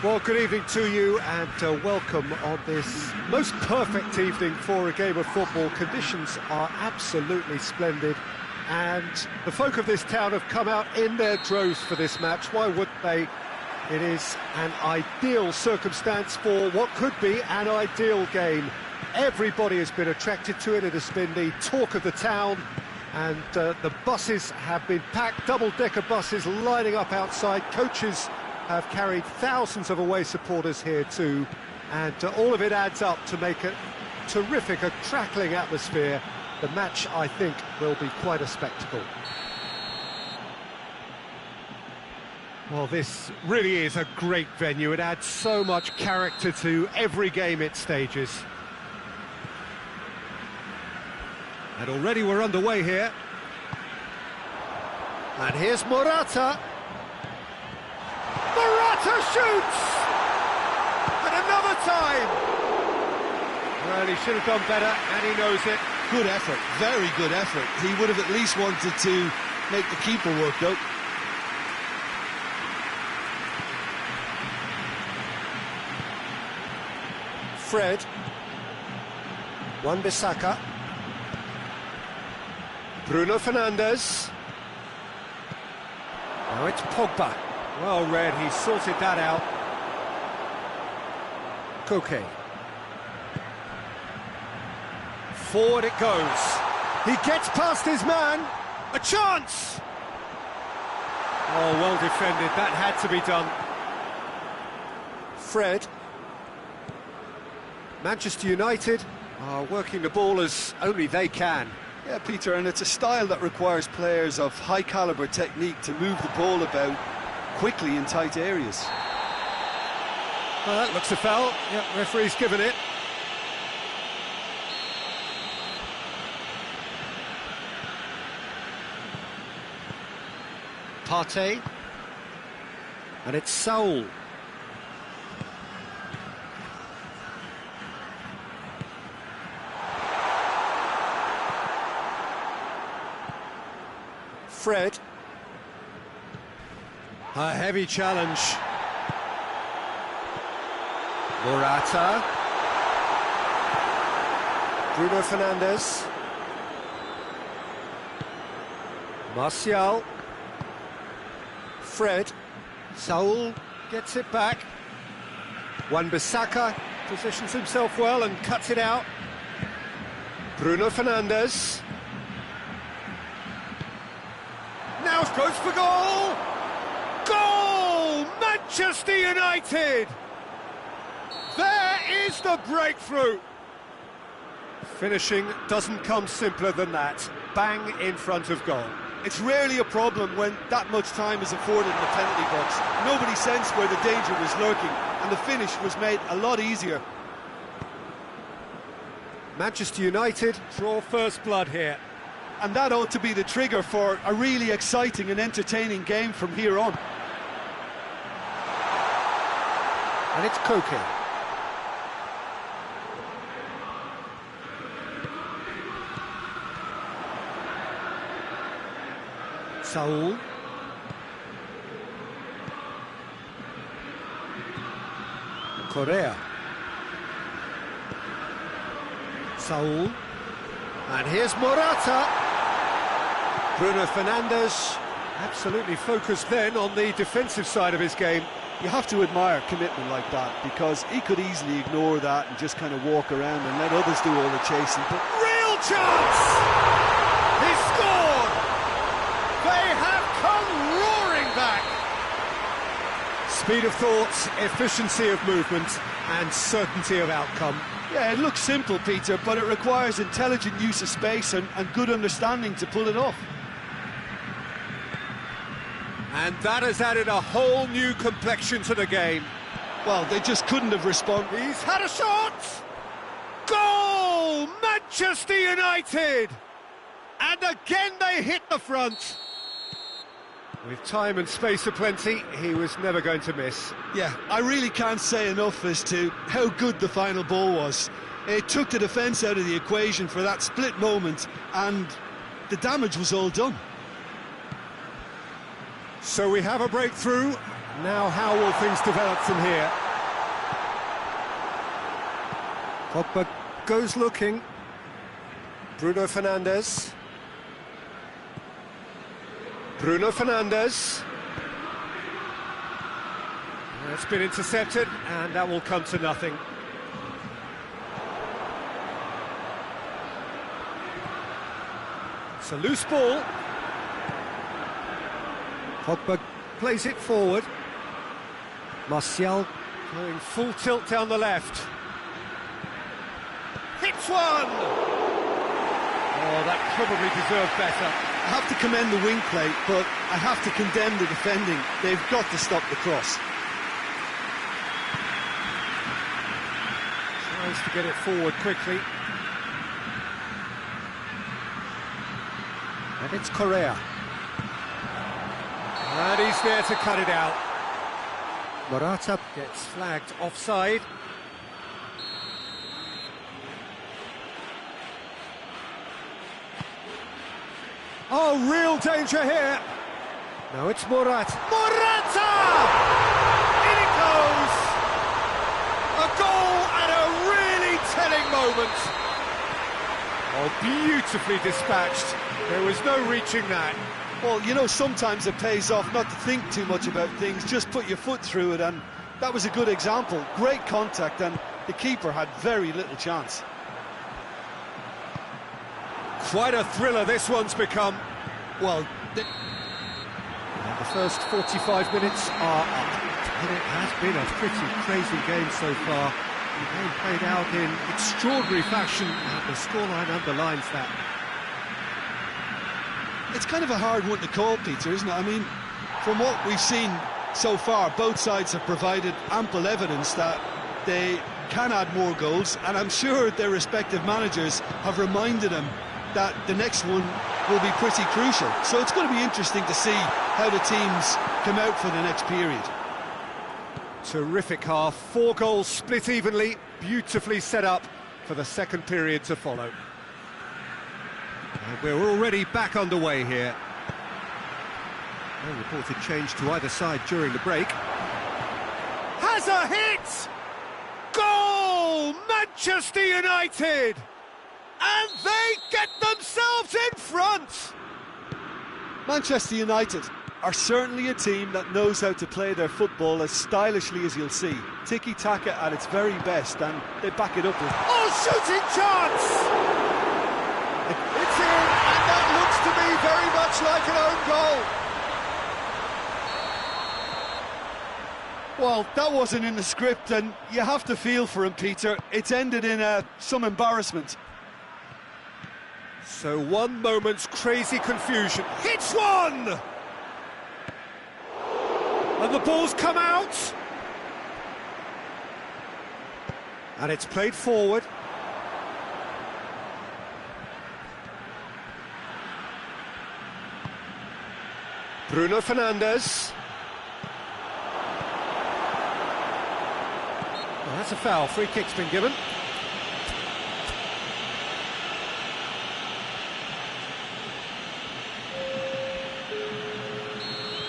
Well, good evening to you and welcome on this most perfect evening for a game of football. Conditions are absolutely splendid and the folk of this town have come out in their droves for this match. Why wouldn't they? It is an ideal circumstance for what could be an ideal game. Everybody has been attracted to it. It has been the talk of the town, and the buses have been packed, double-decker buses lining up outside. Coaches have carried thousands of away supporters here too, and all of it adds up to make a terrific, a crackling atmosphere. The match, I think, will be quite a spectacle. Well, this really is a great venue. It adds so much character to every game it stages. And already we're underway here. And here's Morata. Morata shoots! And another time! Well, he should have done better, and he knows it. Good effort, very good effort. He would have at least wanted to make the keeper work, though. Fred. Wan-Bissaka. Bruno Fernandes. Now it's Pogba. Well read, he sorted that out. Koke. Forward it goes. He gets past his man. A chance! Oh, well defended. That had to be done. Fred. Manchester United are working the ball as only they can. Yeah, Peter, and it's a style that requires players of high-caliber technique to move the ball about quickly in tight areas. Well, that looks a foul. Yep, referee's given it. Partey. And it's Saul. Fred. A heavy challenge. Morata. Bruno Fernandes. Martial. Fred. Saul gets it back. Wan-Bissaka positions himself well and cuts it out. Bruno Fernandes. Now goes for goal! Goal! Manchester United! There is the breakthrough! Finishing doesn't come simpler than that. Bang in front of goal. It's rarely a problem when that much time is afforded in the penalty box. Nobody sensed where the danger was lurking, and the finish was made a lot easier. Manchester United draw first blood here. And that ought to be the trigger for a really exciting and entertaining game from here on. And it's Koke. Saul. Correa. Saul. And here's Morata. Bruno Fernandes, absolutely focused then on the defensive side of his game. You have to admire commitment like that, because he could easily ignore that and just kind of walk around and let others do all the chasing. But real chance! He scored! They have come roaring back! Speed of thought, efficiency of movement and certainty of outcome. Yeah, it looks simple, Peter, but it requires intelligent use of space and good understanding to pull it off. And that has added a whole new complexion to the game. Well, they just couldn't have responded. He's had a shot! Goal! Manchester United! And again they hit the front. With time and space aplenty, he was never going to miss. Yeah, I really can't say enough as to how good the final ball was. It took the defence out of the equation for that split moment, and the damage was all done. So we have a breakthrough, Now how will things develop from here? Pogba goes looking. Bruno Fernandes. Bruno Fernandes. It's been intercepted, and that will come to nothing. It's a loose ball. Pogba plays it forward. Martial going full tilt down the left. Hits one! Oh, that probably deserved better. I have to commend the wing play, but I have to condemn the defending. They've got to stop the cross. Tries to get it forward quickly. And it's Correa. And he's there to cut it out. Morata gets flagged offside. Oh, real danger here. No, it's Morata. Morata! In it goes! A goal at a really telling moment. Oh, beautifully dispatched. There was no reaching that. Well, you know, sometimes it pays off not to think too much about things, just put your foot through it, and that was a good example. Great contact, and the keeper had very little chance. Quite a thriller this one's become. Well, the first 45 minutes are up. And it has been a pretty crazy game so far. The game played out in extraordinary fashion, and the scoreline underlines that. it's kind of a hard one to call, Peter, isn't it? I mean, from what we've seen so far, both sides have provided ample evidence that they can add more goals, and I'm sure their respective managers have reminded them that the next one will be pretty crucial. So it's going to be interesting to see how the teams come out for the next period. Terrific half, 4 goals split evenly, beautifully set up for the second period to follow. And we're already back underway here. No reported change to either side during the break. Has a hit! Goal! Manchester United! And they get themselves in front! Manchester United are certainly a team that knows how to play their football as stylishly as you'll see. Tiki-taka at its very best, and they back it up with... Oh, shooting chance! It's in, and that looks to me very much like an own goal. Well, that wasn't in the script, and you have to feel for him, Peter. It's ended in some embarrassment. So 1 moment's crazy confusion. Hits one! And the ball's come out. And it's played forward. Bruno Fernandes. Well, that's a foul. Free kick's been given.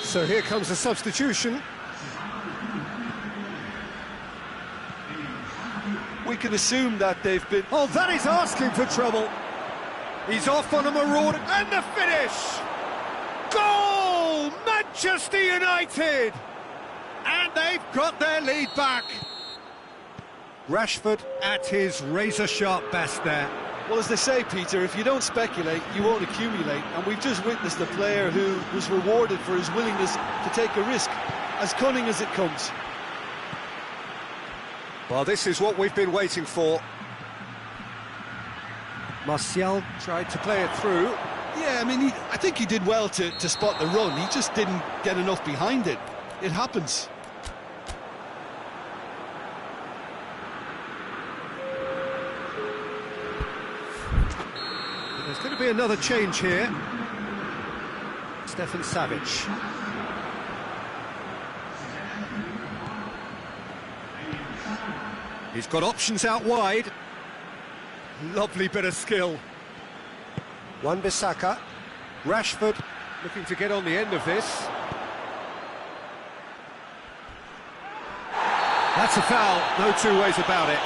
So here comes a substitution. We can assume that they've been... Oh, that is asking for trouble. He's off on a marauder, and the finish! Goal! Manchester United! And they've got their lead back. Rashford at his razor-sharp best there. Well, as they say, Peter, if you don't speculate, you won't accumulate. And we've just witnessed a player who was rewarded for his willingness to take a risk, as cunning as it comes. Well, this is what we've been waiting for. Martial tried to play it through. Yeah, I mean, I think he did well to spot the run. He just didn't get enough behind it. It happens. There's going to be another change here. Stefan Savic. He's got options out wide. Lovely bit of skill. Wan-Bissaka. Rashford looking to get on the end of this. That's a foul, no two ways about it.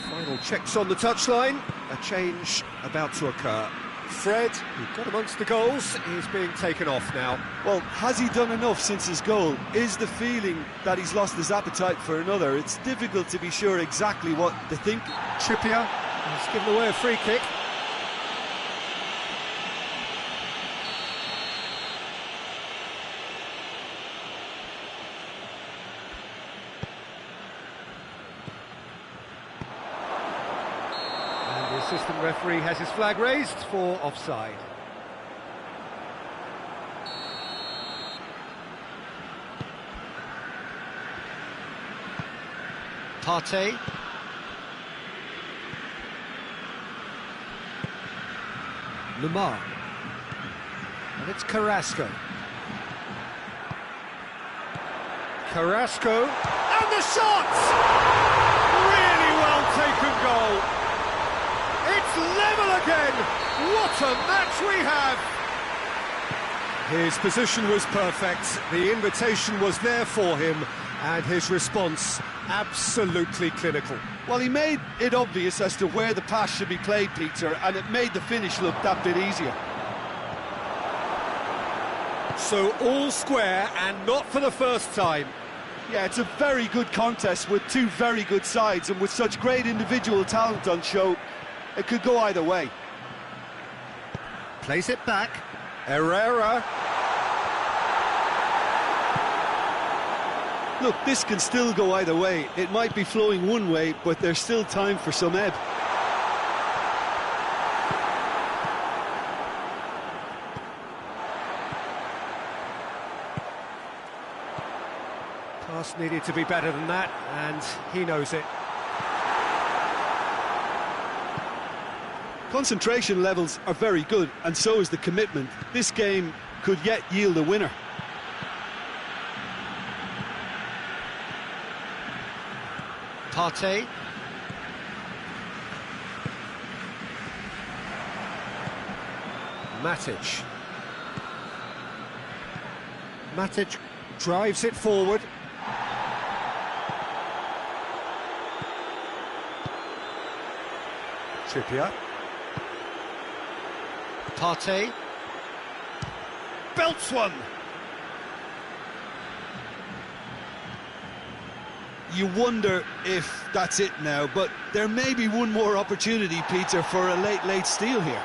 Final checks on the touchline, a change about to occur. Fred, who got amongst the goals, is being taken off now. Well, has he done enough since his goal? Is the feeling that he's lost his appetite for another? It's difficult to be sure exactly what to think. Trippier has given away a free kick. The assistant referee has his flag raised for offside. Partey. Lamar. And it's Carrasco. Carrasco. And the shot! Really well taken goal. It's level again! What a match we have! His position was perfect, the invitation was there for him, and his response absolutely clinical. Well, he made it obvious as to where the pass should be played, Peter, and it made the finish look that bit easier. So all square, and not for the first time. Yeah, it's a very good contest with two very good sides, and with such great individual talent on show, it could go either way. Plays it back. Herrera. Look, this can still go either way. It might be flowing one way, but there's still time for some ebb. Pass needed to be better than that, and he knows it. Concentration levels are very good, and so is the commitment. This game could yet yield a winner. Partey. Matic. Matic drives it forward. Trippier. Partey. Belts one. You wonder if that's it now, but there may be one more opportunity, Peter, for a late steal here.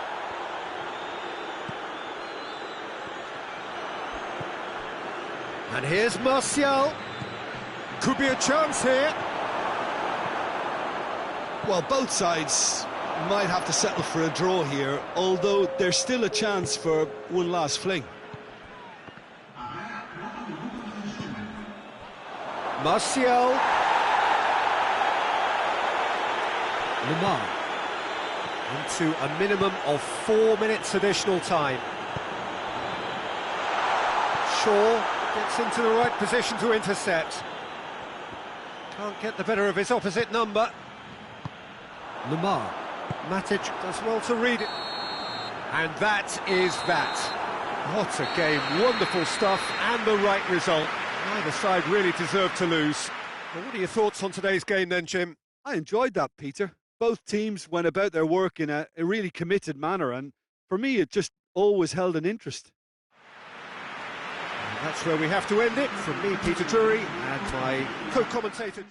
And here's Martial. Could be a chance here. Well, both sides might have to settle for a draw here, although there's still a chance for one last fling. Martial. Lamar. Into a minimum of 4 minutes additional time. Shaw gets into the right position to intercept. Can't get the better of his opposite number. Lamar. Matic does well to read it. And that is that. What a game. Wonderful stuff and the right result. Neither side really deserved to lose. Well, what are your thoughts on today's game then, Jim? I enjoyed that, Peter. Both teams went about their work in a really committed manner, and for me it just always held an interest. And that's where we have to end it. From me, Peter Drury, and my co-commentator...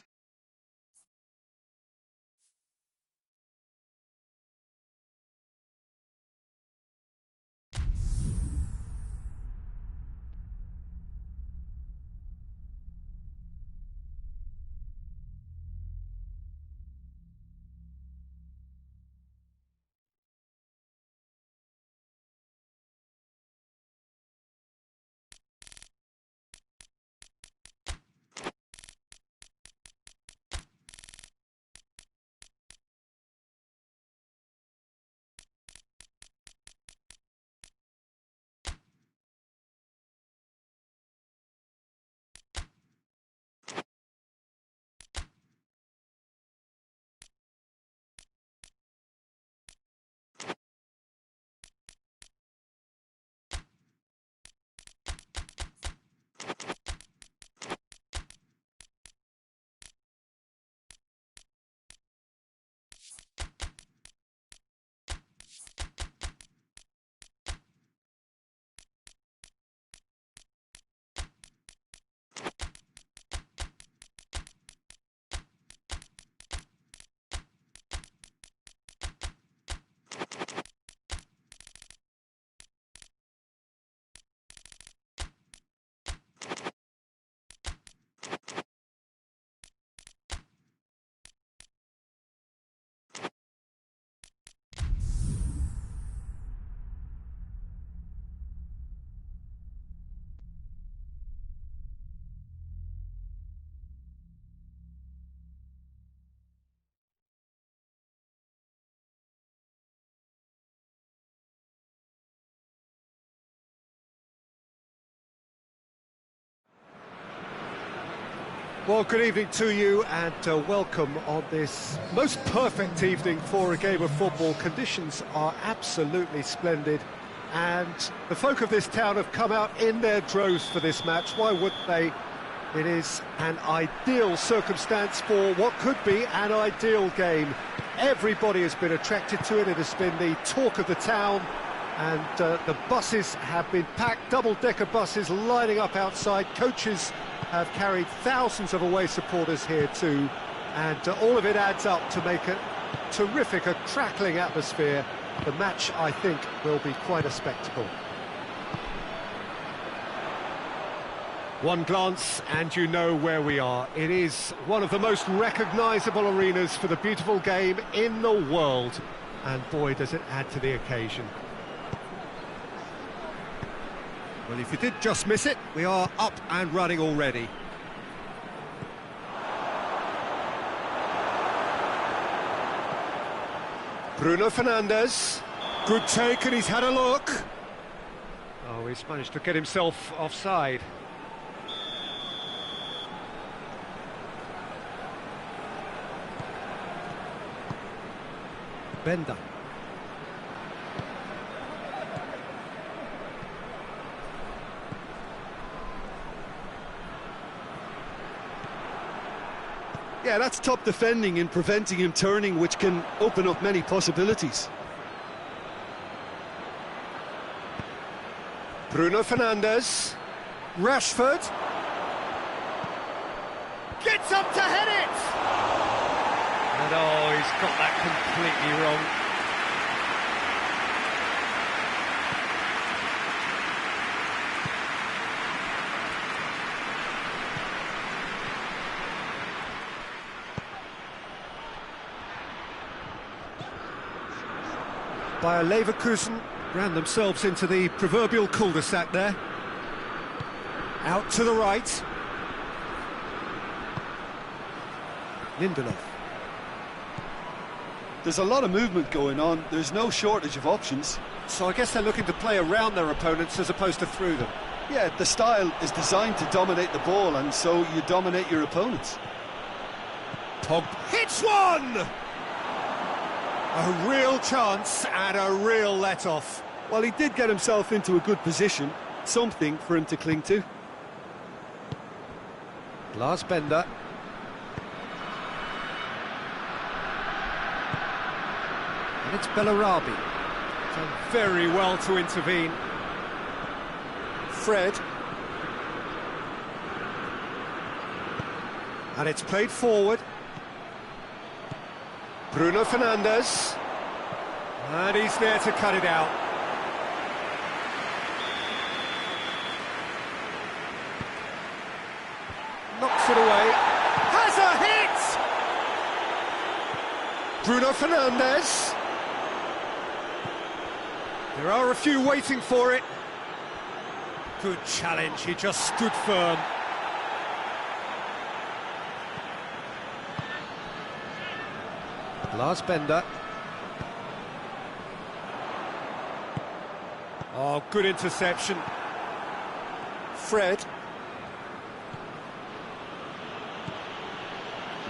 Well, good evening to you and welcome on this most perfect evening for a game of football. Conditions are absolutely splendid and the folk of this town have come out in their droves for this match. Why wouldn't they? It is an ideal circumstance for what could be an ideal game. Everybody has been attracted to it. It has been the talk of the town, and the buses have been packed, double-decker buses lining up outside. Coaches have carried thousands of away supporters here too, and all of it adds up to make a terrific, a crackling atmosphere. The match, I think, will be quite a spectacle. One glance and you know where we are. It is one of the most recognisable arenas for the beautiful game in the world, and boy does it add to the occasion. Well, if you did just miss it, we are up and running already. Bruno Fernandes, good take, and he's had a look. Oh, he's managed to get himself offside. Benda. Yeah, that's top defending and preventing him turning, which can open up many possibilities. Bruno Fernandes. Rashford. Gets up to head it! And oh, he's got that completely wrong. Bayer Leverkusen ran themselves into the proverbial cul-de-sac there. Out to the right. Lindelof. There's a lot of movement going on. There's no shortage of options. So I guess they're looking to play around their opponents as opposed to through them. Yeah, the style is designed to dominate the ball, and so you dominate your opponents. Pogba hits one! A real chance and a real let-off. Well, he did get himself into a good position, something for him to cling to. Lars Bender. And it's Bellarabi. Done very well to intervene. Fred. And it's played forward. Bruno Fernandes. And he's there to cut it out. Knocks it away. Has a hit! Bruno Fernandes. There are a few waiting for it. Good challenge, he just stood firm. Lars Bender. Oh, good interception. Fred.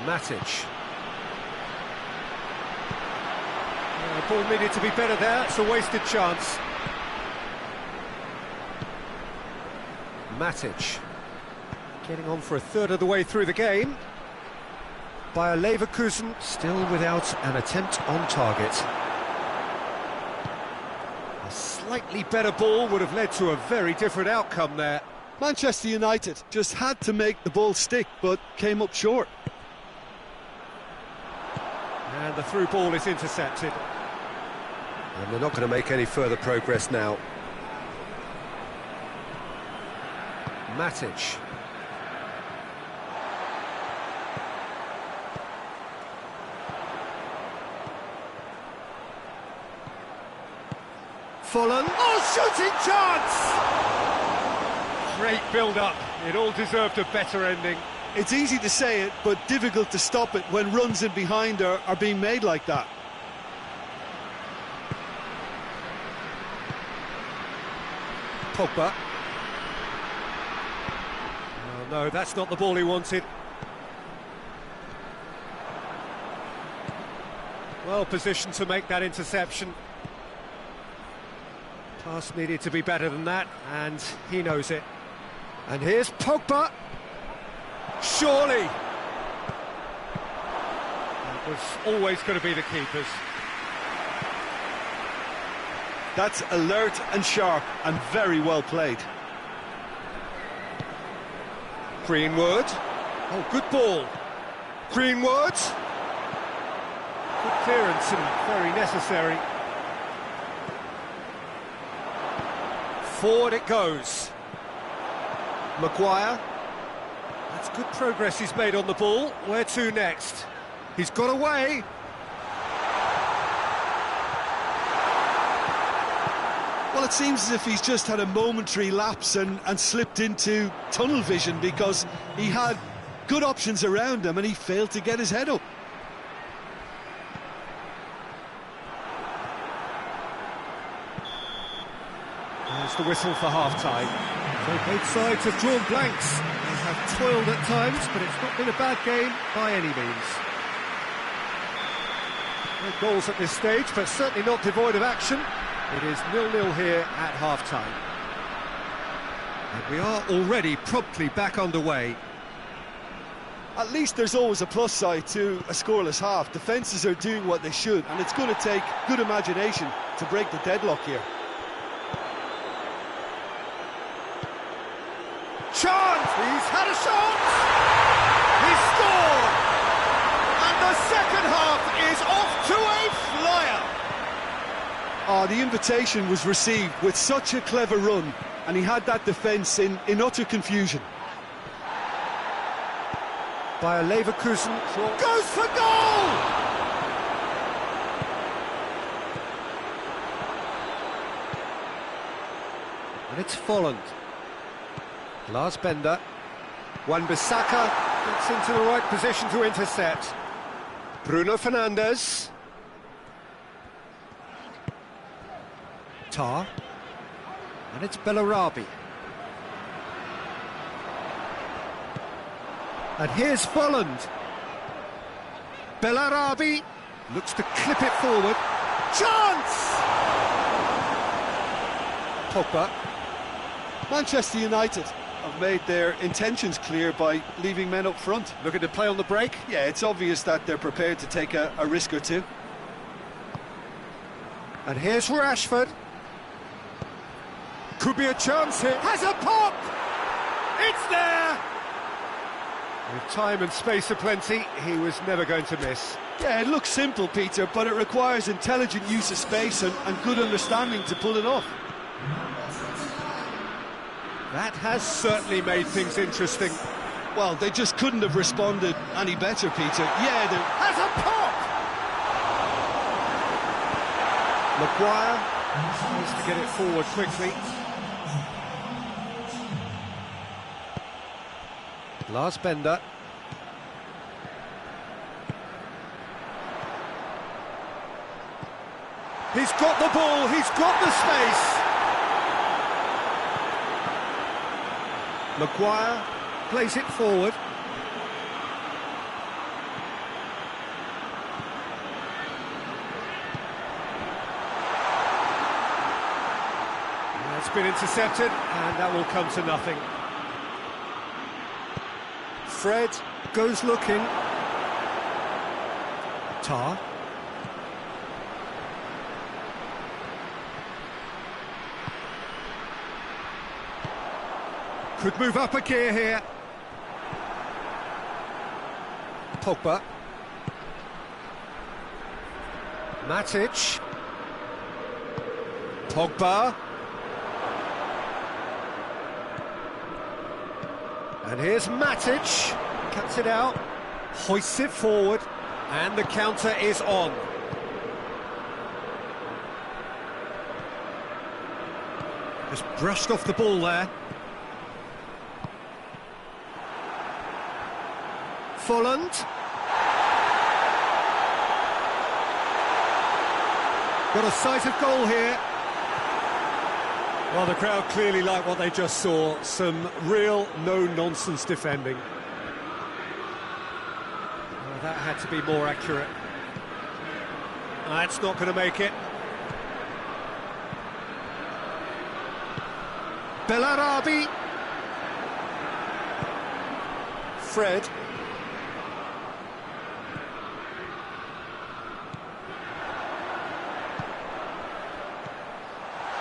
Matic. The ball needed to be better there, it's a wasted chance. Matic. Getting on for a third of the way through the game. Bayer Leverkusen still without an attempt on target. A slightly better ball would have led to a very different outcome there. Manchester United just had to make the ball stick, but came up short. And the through ball is intercepted. And they're not going to make any further progress now. Matic. Fulham. Oh, shooting chance! Great build-up. It all deserved a better ending. It's easy to say it, but difficult to stop it when runs in behind are being made like that. Pogba. Oh, no, that's not the ball he wanted. Well positioned to make that interception. Pass needed to be better than that, and he knows it. And here's Pogba. Surely! That was always going to be the keeper's. That's alert and sharp and very well played. Greenwood. Oh, good ball. Greenwood. Good clearance and very necessary. Forward it goes. Maguire. That's good progress he's made on the ball. Where to next? He's got away. Well, it seems as if he's just had a momentary lapse and slipped into tunnel vision, because he had good options around him and he failed to get his head up. There's the whistle for half-time. So both sides have drawn blanks. They have toiled at times, but it's not been a bad game by any means. No goals at this stage, but certainly not devoid of action. It is 0-0 here at half-time. And we are already promptly back underway. At least there's always a plus side to a scoreless half. Defences are doing what they should, and it's going to take good imagination to break the deadlock here. Chance! He's had a shot! He scored! And the second half is off to a flyer! The invitation was received with such a clever run, and he had that defence in utter confusion. By Leverkusen, goes for goal! And it's Folland. Lars Bender. Wan-Bissaka gets into the right position to intercept. Bruno Fernandes. Tar. And it's Bellarabi. And here's Folland. Bellarabi looks to clip it forward. Chance! Pogba. Manchester United have made their intentions clear by leaving men up front. Looking to play on the break. Yeah, it's obvious that they're prepared to take a risk or two. And here's Rashford. Could be a chance here. Has a pop! It's there! With time and space aplenty, he was never going to miss. Yeah, it looks simple, Peter, but it requires intelligent use of space and good understanding to pull it off. That has certainly made things interesting. Well, they just couldn't have responded any better, Peter. Yeah, they... Has a pop! Maguire needs to get it forward quickly. Lars Bender. He's got the ball, he's got the space. Maguire plays it forward. It's been intercepted, and that will come to nothing. Fred goes looking. Tar. Could move up a gear here. Pogba. Matic. Pogba. And here's Matic. Cuts it out. Hoists it forward. And the counter is on. Just brushed off the ball there. Folland. Got a sight of goal here. Well, the crowd clearly like what they just saw. Some real no-nonsense defending. Well, that had to be more accurate. That's not going to make it. Bellarabi. Fred.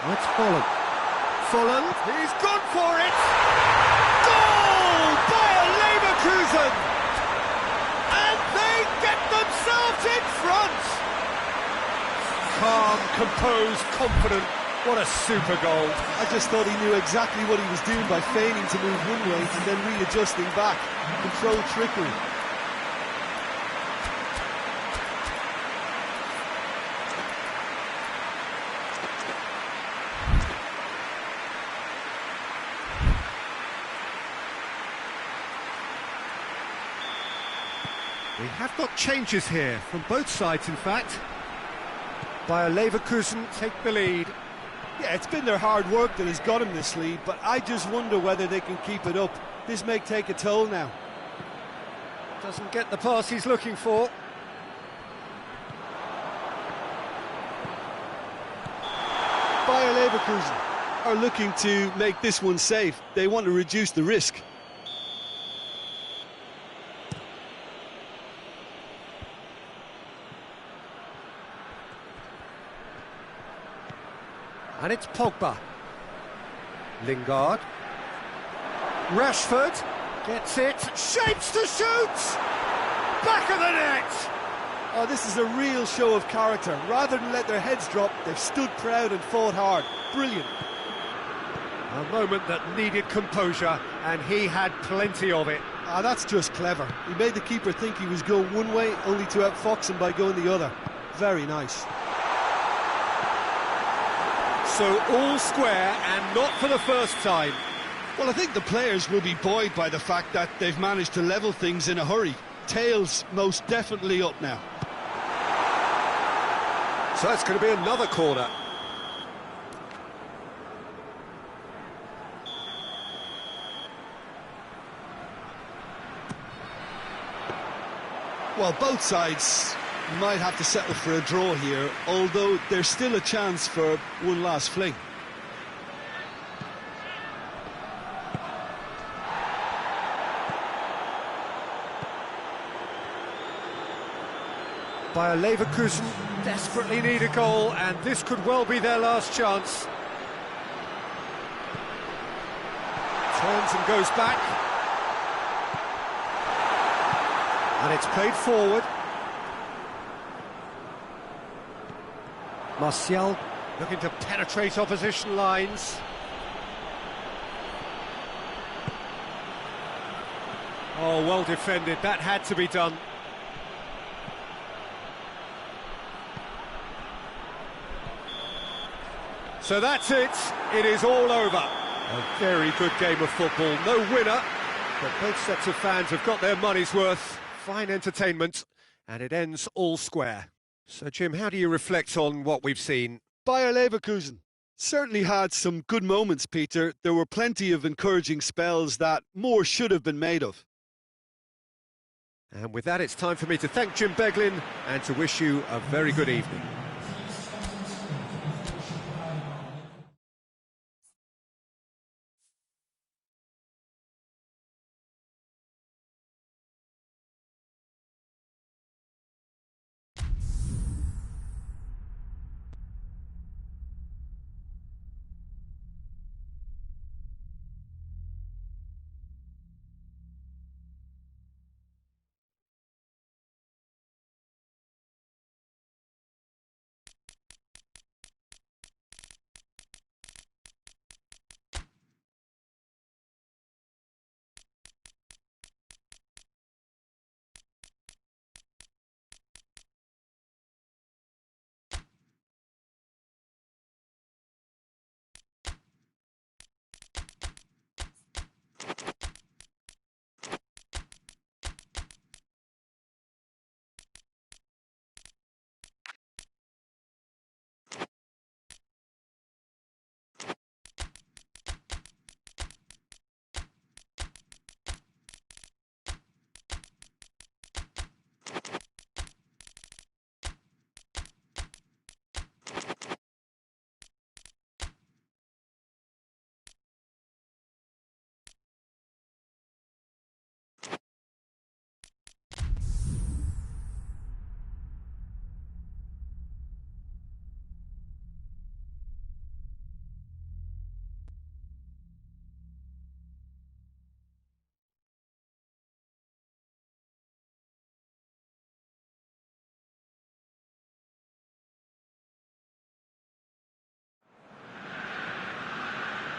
That's Folland. Folland, he's gone for it! Goal! Bayer Leverkusen! And they get themselves in front! Calm, composed, confident. What a super goal. I just thought he knew exactly what he was doing by feigning to move one way and then readjusting back. Controlled trickery. We have got changes here, from both sides in fact. Bayer Leverkusen take the lead. Yeah, it's been their hard work that has got them this lead, but I just wonder whether they can keep it up. This may take a toll now. Doesn't get the pass he's looking for. Bayer Leverkusen are looking to make this one safe. They want to reduce the risk. And it's Pogba. Lingard. Rashford gets it. Shapes to shoot! Back of the net! Oh, this is a real show of character. Rather than let their heads drop, they've stood proud and fought hard. Brilliant. A moment that needed composure, and he had plenty of it. Ah, that's just clever. He made the keeper think he was going one way, only to outfox him by going the other. Very nice. So all square, and not for the first time. Well, I think the players will be buoyed by the fact that they've managed to level things in a hurry. Tails most definitely up now. So that's going to be another corner. Well, both sides might have to settle for a draw here, although there's still a chance for one last fling. Bayer Leverkusen desperately need a goal, and this could well be their last chance. Turns and goes back. And it's played forward. Martial looking to penetrate opposition lines. Oh, well defended. That had to be done. So that's it. It is all over. A very good game of football. No winner, but both sets of fans have got their money's worth. Fine entertainment, and it ends all square. So, Jim, how do you reflect on what we've seen? Bayer Leverkusen certainly had some good moments, Peter. There were plenty of encouraging spells that more should have been made of. And with that, it's time for me to thank Jim Beglin and to wish you a very good evening.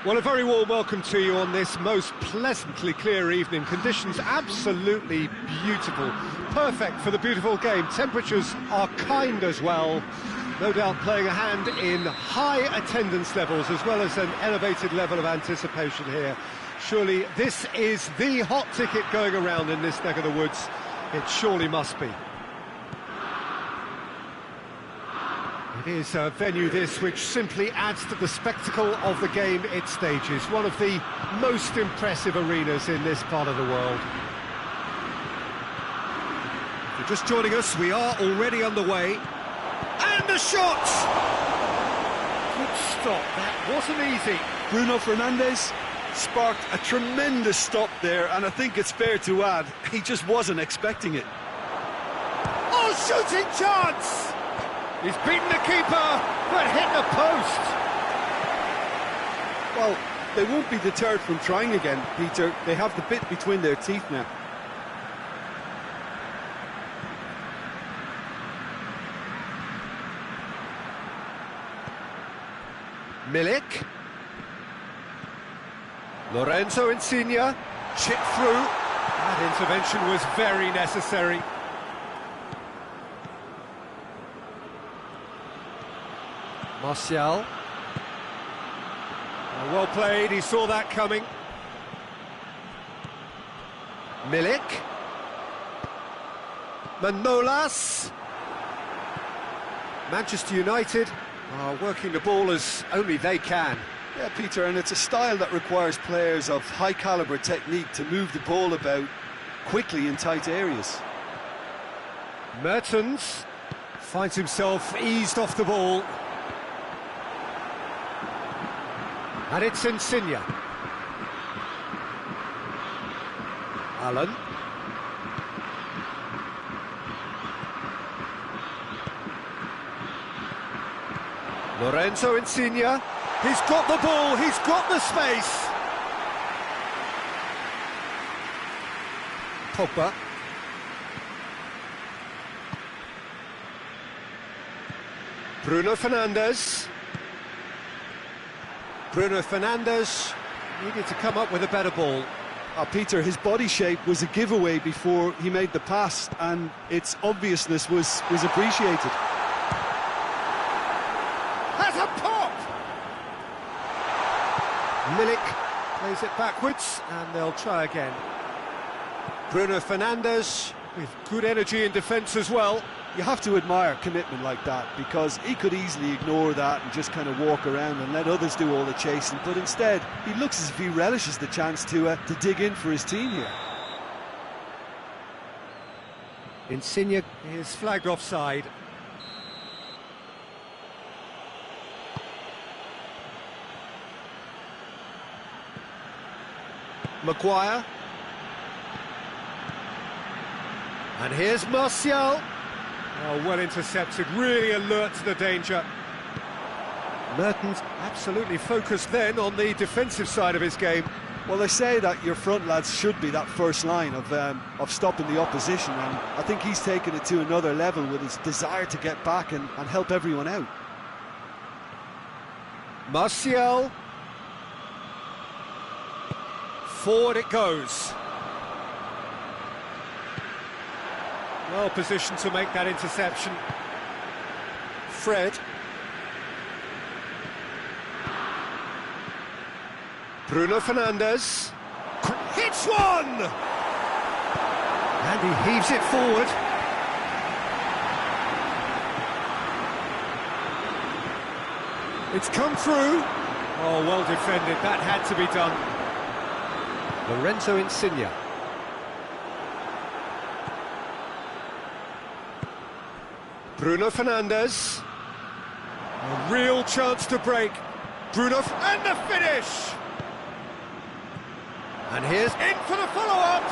Well, a very warm welcome to you on this most pleasantly clear evening. Conditions absolutely beautiful. Perfect for the beautiful game. Temperatures are kind as well. No doubt playing a hand in high attendance levels as well as an elevated level of anticipation here. Surely this is the hot ticket going around in this neck of the woods. It surely must be. It is a venue this which simply adds to the spectacle of the game it stages. One of the most impressive arenas in this part of the world. If you're just joining us, we are already underway. And the shot! Good stop, that wasn't easy. Bruno Fernandes sparked a tremendous stop there, and I think it's fair to add, he just wasn't expecting it. Oh, shooting chance! He's beaten the keeper, but hit the post. Well, they won't be deterred from trying again, Peter. They have the bit between their teeth now. Milik. Lorenzo Insigne. Chip through. That intervention was very necessary. Martial. Well played, he saw that coming. Milik. Manolas. Manchester United are working the ball as only they can. Yeah, Peter, and it's a style that requires players of high-caliber technique to move the ball about quickly in tight areas. Mertens finds himself eased off the ball. And it's Insigne. Allen. Lorenzo Insigne. He's got the ball, he's got the space. Pogba. Bruno Fernandes. Bruno Fernandes needed to come up with a better ball. Peter, his body shape was a giveaway before he made the pass, and its obviousness was appreciated. Has a pop! Milik plays it backwards, and they'll try again. Bruno Fernandes with good energy in defence as well. You have to admire commitment like that, because he could easily ignore that and just kind of walk around and let others do all the chasing, but instead he looks as if he relishes the chance to dig in for his team here. Insigne is flagged offside. Maguire. And here's Martial. Oh, well intercepted, really alert to the danger. Mertens absolutely focused then on the defensive side of his game. Well, they say that your front lads should be that first line of stopping the opposition, and I think he's taken it to another level with his desire to get back and help everyone out. Martial. Forward it goes. Well positioned to make that interception. Fred. Bruno Fernandes. Hits one! And he heaves it forward. It's come through. Oh, well defended. That had to be done. Lorenzo Insigne. Bruno Fernandes. A real chance to break. And the finish! And here's in for the follow-up!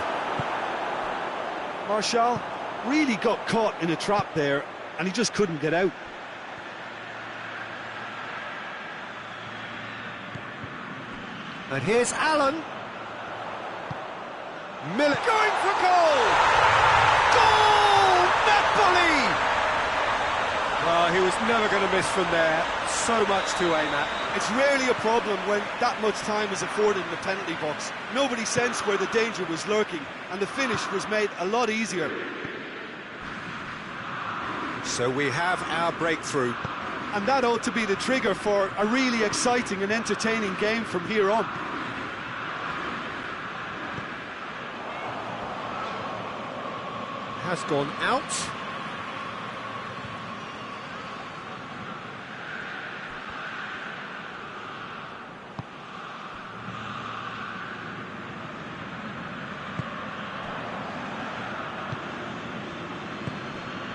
Martial really got caught in a trap there, and he just couldn't get out. And here's Allen. Milik going for goal! Goal! Napoli! Well, he was never going to miss from there. So much to aim at. It's rarely a problem when that much time is afforded in the penalty box. Nobody sensed where the danger was lurking, and the finish was made a lot easier. So we have our breakthrough. And that ought to be the trigger for a really exciting and entertaining game from here on. Has gone out.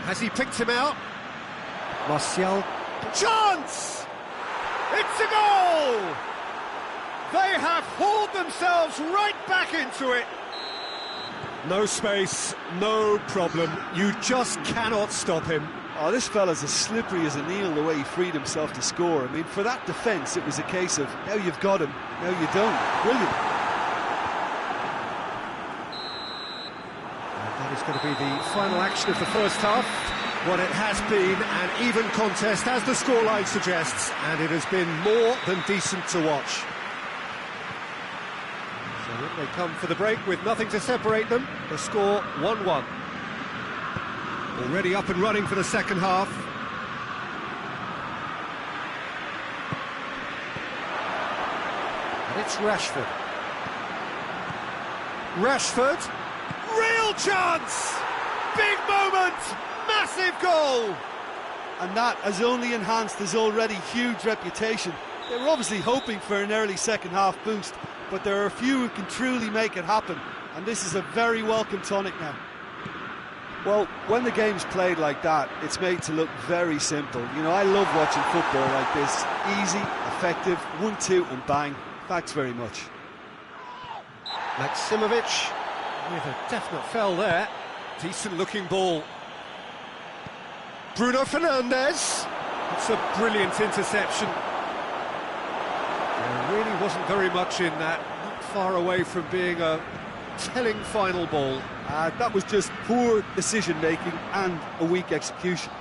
Has he picked him out? Martial. Chance! It's a goal! They have hauled themselves right back into it. No space, no problem. You just cannot stop him. Oh, this fella's as slippery as a needle the way he freed himself to score. I mean, for that defence, it was a case of now you've got him, now you don't. Brilliant. And that is going to be the final action of the first half. What it has been an even contest, as the scoreline suggests, and it has been more than decent to watch. So in they come for the break with nothing to separate them. The score 1-1. Already up and running for the second half. And it's Rashford. Rashford. Real chance! Big moment! Massive goal! And that has only enhanced his already huge reputation. They were obviously hoping for an early second half boost, but there are a few who can truly make it happen, and this is a very welcome tonic now. Well, when the game's played like that, it's made to look very simple. You know, I love watching football like this. Easy, effective, 1-2 and bang. Thanks very much. Maximovic with a definite foul there. Decent looking ball. Bruno Fernandes. It's a brilliant interception. There really wasn't very much in that. Not far away from being a telling final ball. That was just poor decision-making and a weak execution.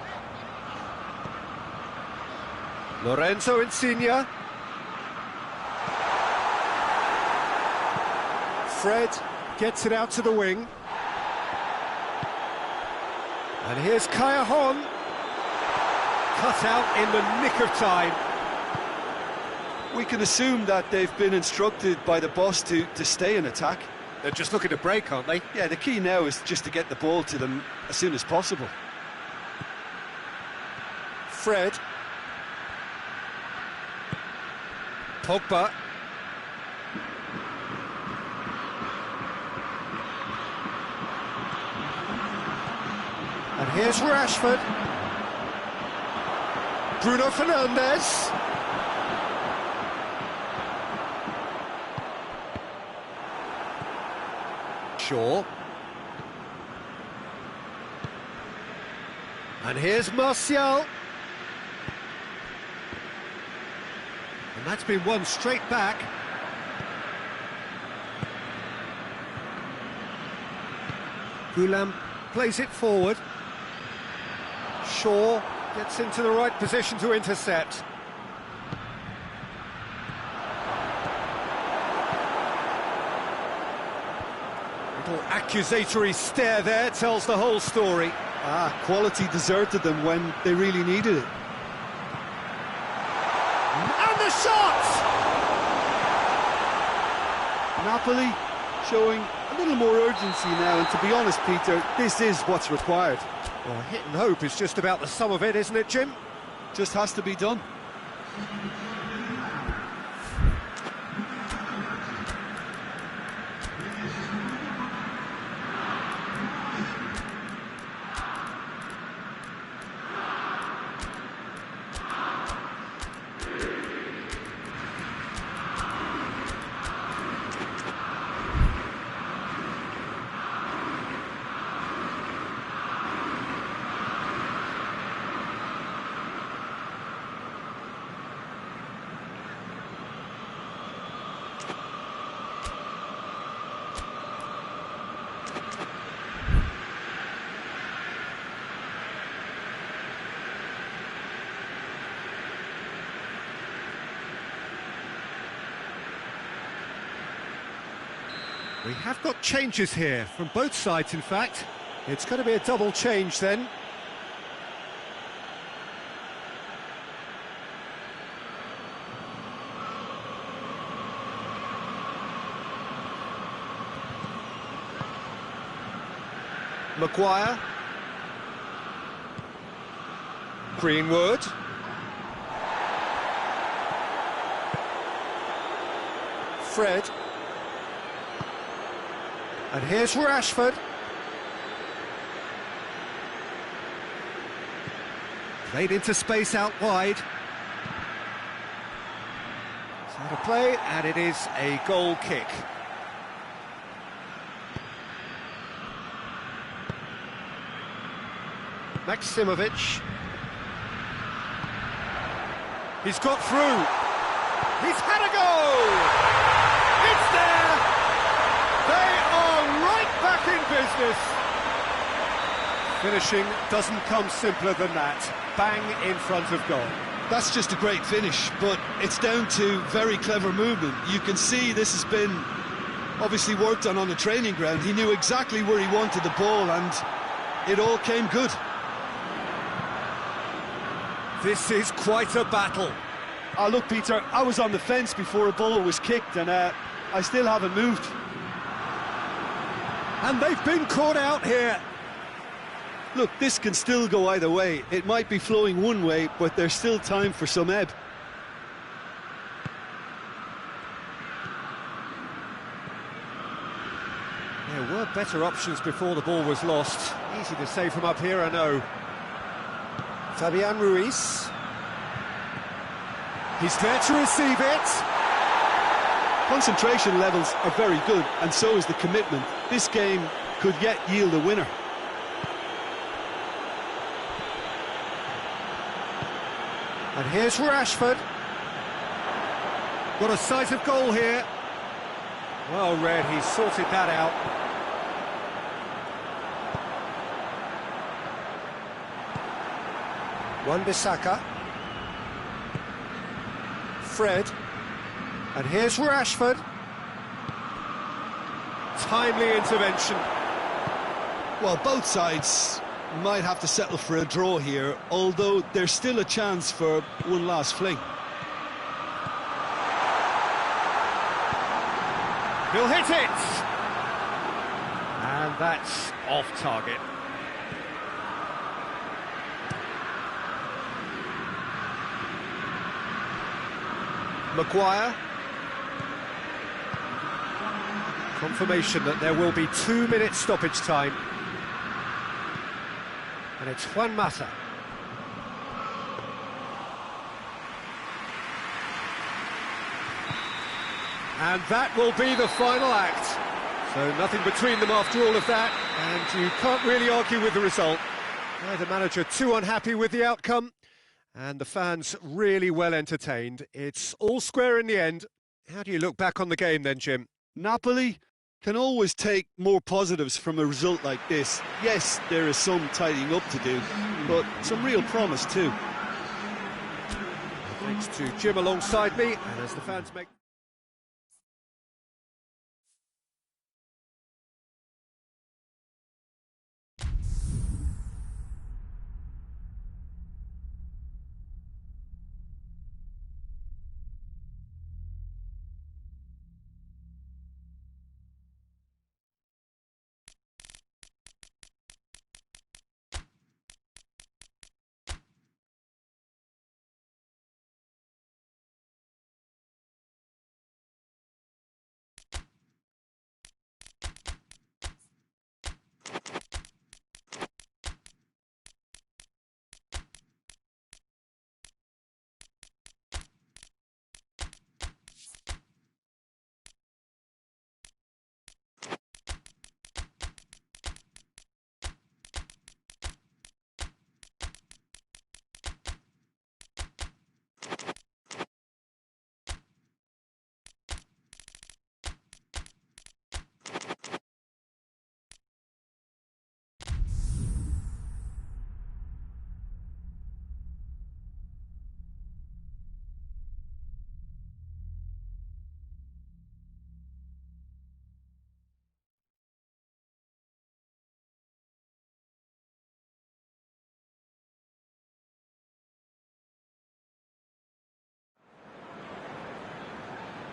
Lorenzo Insigne. Fred gets it out to the wing. And here's Callejon. Cut out in the nick of time. We can assume that they've been instructed by the boss to stay in attack. They're just looking to break, aren't they? Yeah, the key now is just to get the ball to them as soon as possible. Fred. Pogba. And here's Rashford. Bruno Fernandes. Shaw. And here's Martial. And that's been won straight back. Goulam plays it forward. Shaw gets into the right position to intercept. Little accusatory stare there tells the whole story. Quality deserted them when they really needed it. And the shot! Napoli showing a little more urgency now, and to be honest, Peter, this is what's required. Well, hit and hope is just about the sum of it, isn't it, Jim? Just has to be done. We have got changes here from both sides, in fact. It's going to be a double change then. Maguire. Greenwood. Fred. And here's Rashford. Played into space out wide. It's out of play, and it is a goal kick. Maximovic. He's got through. He's had a goal! It's there! They are right back in business. Finishing doesn't come simpler than that. Bang in front of goal. That's just a great finish, but it's down to very clever movement. You can see this has been obviously worked on the training ground. He knew exactly where he wanted the ball, and it all came good. This is quite a battle. Oh, look, Peter, I was on the fence before a ball was kicked, and I still haven't moved. And they've been caught out here. Look, this can still go either way. It might be flowing one way, but there's still time for some ebb. There were better options before the ball was lost. Easy to say from up here, I know. Fabian Ruiz. He's there to receive it. Concentration levels are very good, and so is the commitment. This game could yet yield a winner. And here's Rashford. Got a sight of goal here. Well read, he's sorted that out. Wan-Bissaka. Fred. And here's Rashford. Timely intervention. Well, both sides might have to settle for a draw here, although there's still a chance for one last fling. He'll hit it! And that's off target. Maguire. Confirmation that there will be 2 minutes stoppage time. And it's Juan Mata. And that will be the final act. So nothing between them after all of that, and you can't really argue with the result. Neither manager too unhappy with the outcome, and the fans really well entertained. It's all square in the end. How do you look back on the game then, Jim? Napoli can always take more positives from a result like this. Yes, there is some tidying up to do, but some real promise too. Thanks to Jim alongside me, and as the fans make...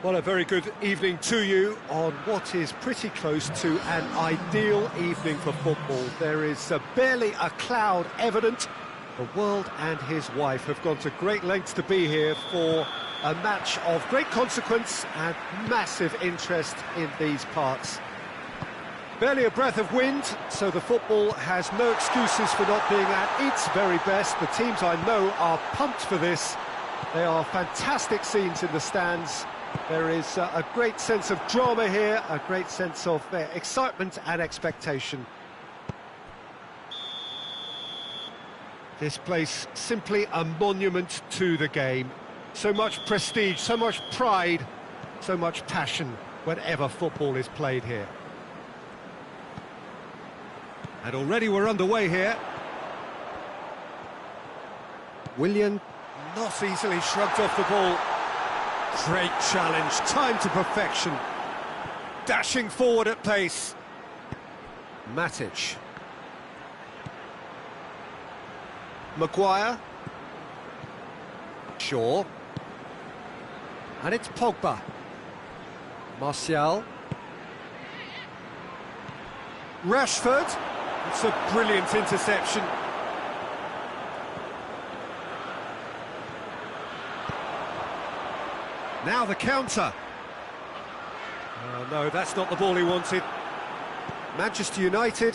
Well, a very good evening to you on what is pretty close to an ideal evening for football. There is barely a cloud evident. The world and his wife have gone to great lengths to be here for a match of great consequence and massive interest in these parts. Barely a breath of wind, so the football has no excuses for not being at its very best. The teams I know are pumped for this. They are fantastic scenes in the stands. There is a great sense of drama here, a great sense of excitement and expectation. This place simply a monument to the game. So much prestige, so much pride, so much passion whenever football is played here. And already we're underway here. Willian not easily shrugged off the ball. Great challenge, timed to perfection. Dashing forward at pace. Matic. Maguire. Shaw. And it's Pogba. Martial. Rashford. It's a brilliant interception. Now the counter. Oh, no, that's not the ball he wanted. Manchester United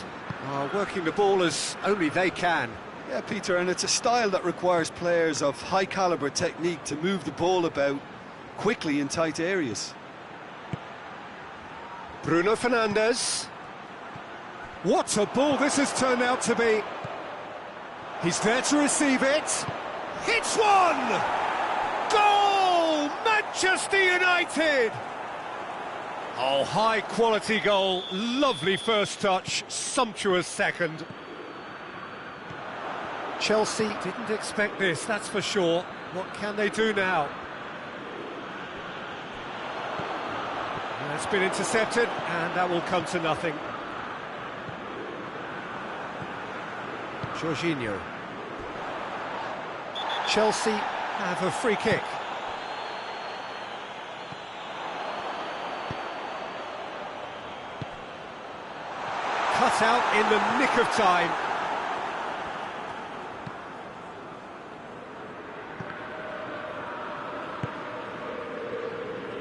are working the ball as only they can. Yeah, Peter, and it's a style that requires players of high-caliber technique to move the ball about quickly in tight areas. Bruno Fernandes. What a ball this has turned out to be. He's there to receive it. Hits one! Goal! Manchester United! Oh, high-quality goal. Lovely first touch. Sumptuous second. Chelsea didn't expect this, that's for sure. What can they do now? That's been intercepted, and that will come to nothing. Jorginho. Chelsea have a free kick. Cut out in the nick of time.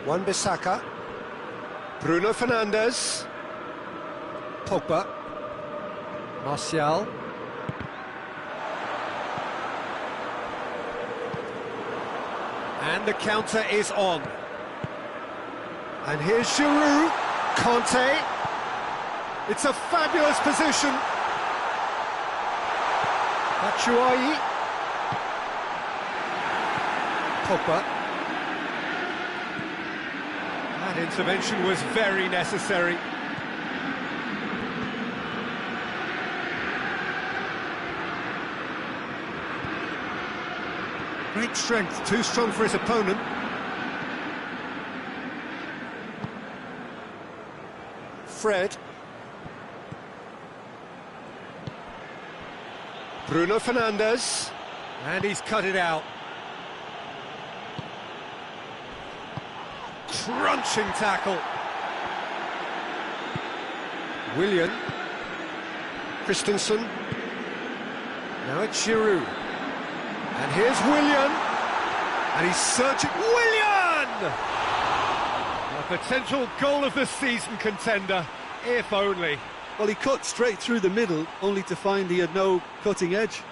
Wan-Bissaka. Bruno Fernandes. Pogba. Martial. And the counter is on. And here's Giroud. Conte. It's a fabulous position. Batshuayi. Pogba. That intervention was very necessary. Great strength, too strong for his opponent. Fred. Bruno Fernandes. And he's cut it out. Crunching tackle. Willian. Christensen. Now it's Giroud. And here's Willian. And he's searching. Willian! A potential goal of the season contender, if only. Well, he cut straight through the middle, only to find he had no cutting edge.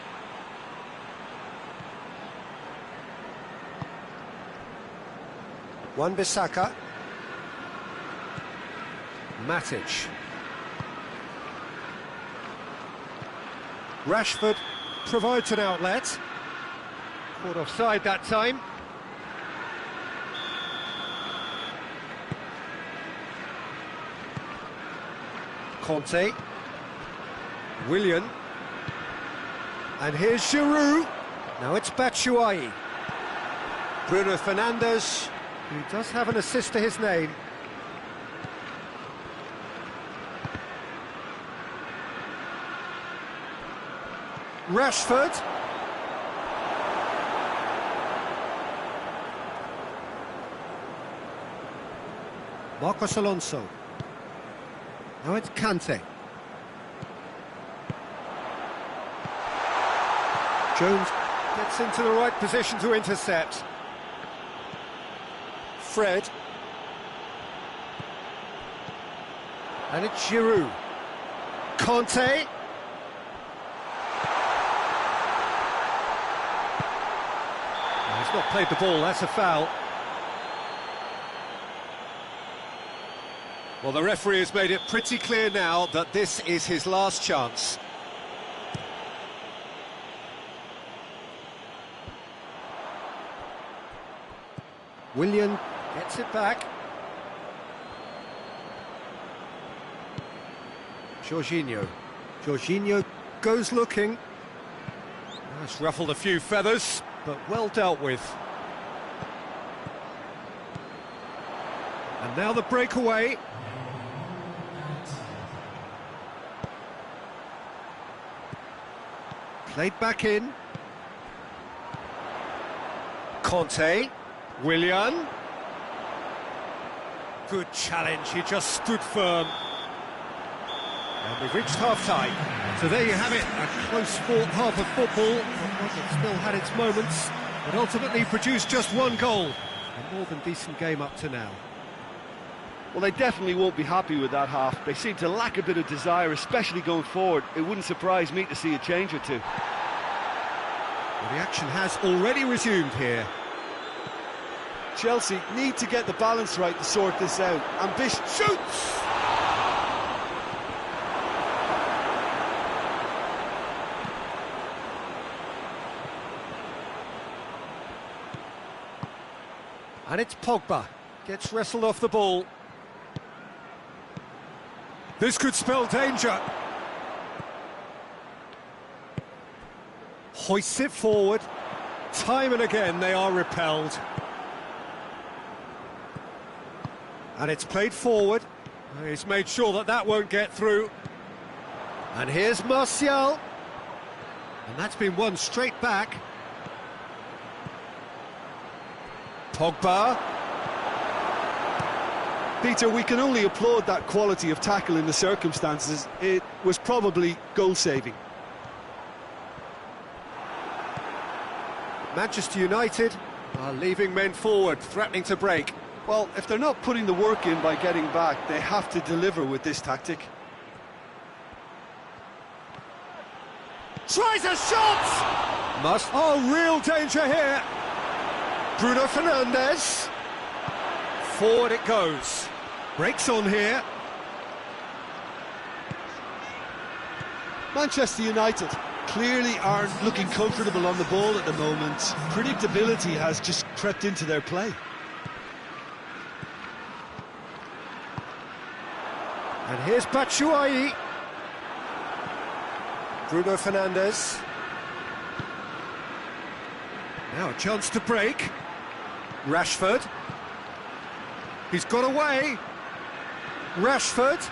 Wan-Bissaka. Matic. Rashford provides an outlet. Caught offside that time. Conte. Willian. And here's Giroud. Now it's Batshuayi. Bruno Fernandes, who does have an assist to his name. Rashford. Marcos Alonso. Now it's Kante. Jones gets into the right position to intercept. Fred. And it's Giroud. Kante. He's not played the ball, that's a foul. Well, the referee has made it pretty clear now that this is his last chance. Willian gets it back. Jorginho. Jorginho goes looking. That's ruffled a few feathers, but well dealt with. And now the breakaway. Played back in. Kante. Willian. Good challenge, he just stood firm. And we've reached half-time. So there you have it, a close-fought half of football, one that still had its moments, but ultimately produced just one goal. A more than decent game up to now. Well, they definitely won't be happy with that half. They seem to lack a bit of desire, especially going forward. It wouldn't surprise me to see a change or two. Well, the action has already resumed here. Chelsea need to get the balance right to sort this out. Ambition shoots! And it's Pogba. Gets wrestled off the ball. This could spell danger. Hoists it forward. Time and again they are repelled. And it's played forward. He's made sure that that won't get through. And here's Martial. And that's been won straight back. Pogba. Peter, we can only applaud that quality of tackle in the circumstances. It was probably goal-saving. Manchester United are leaving men forward, threatening to break. Well, if they're not putting the work in by getting back, they have to deliver with this tactic. Tries a shot! Must. Oh, real danger here. Bruno Fernandes. Forward it goes. Breaks on here. Manchester United clearly aren't looking comfortable on the ball at the moment. Predictability has just crept into their play. And here's Batshuayi. Bruno Fernandes. Now a chance to break. Rashford. He's got away. Rashford.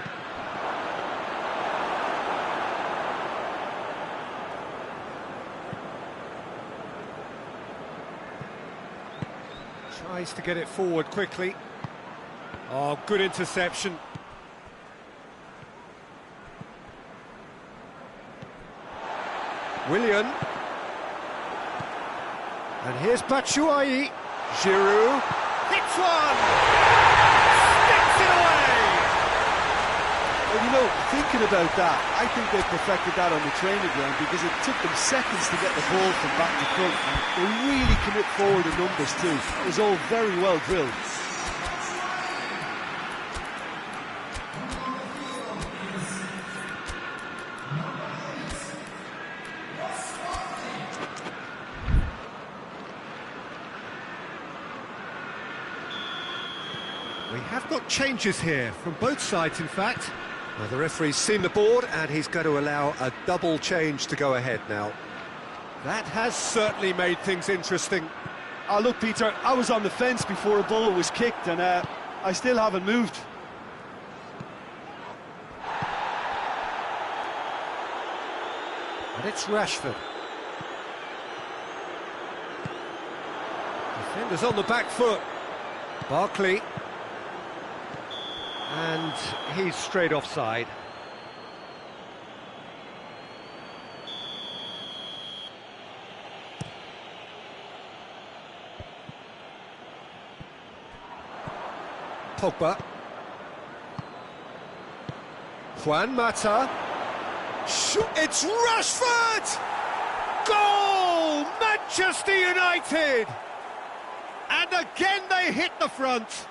Tries to get it forward quickly. Oh, good interception. Willian. And here's Batshuayi. Giroud. Hits one! Sticks it away! Well, you know, thinking about that, I think they perfected that on the training ground because it took them seconds to get the ball from back to front. And they really commit forward in numbers too. It was all very well drilled. We have got changes here from both sides, in fact. Well, the referee's seen the board and he's going to allow a double change to go ahead now. That has certainly made things interesting. Oh, look, Peter, I was on the fence before a ball was kicked and I still haven't moved. And it's Rashford. Defenders on the back foot. Barkley. And he's straight offside. Pogba. Juan Mata. Shoot, it's Rashford! Goal! Manchester United! And again they hit the front.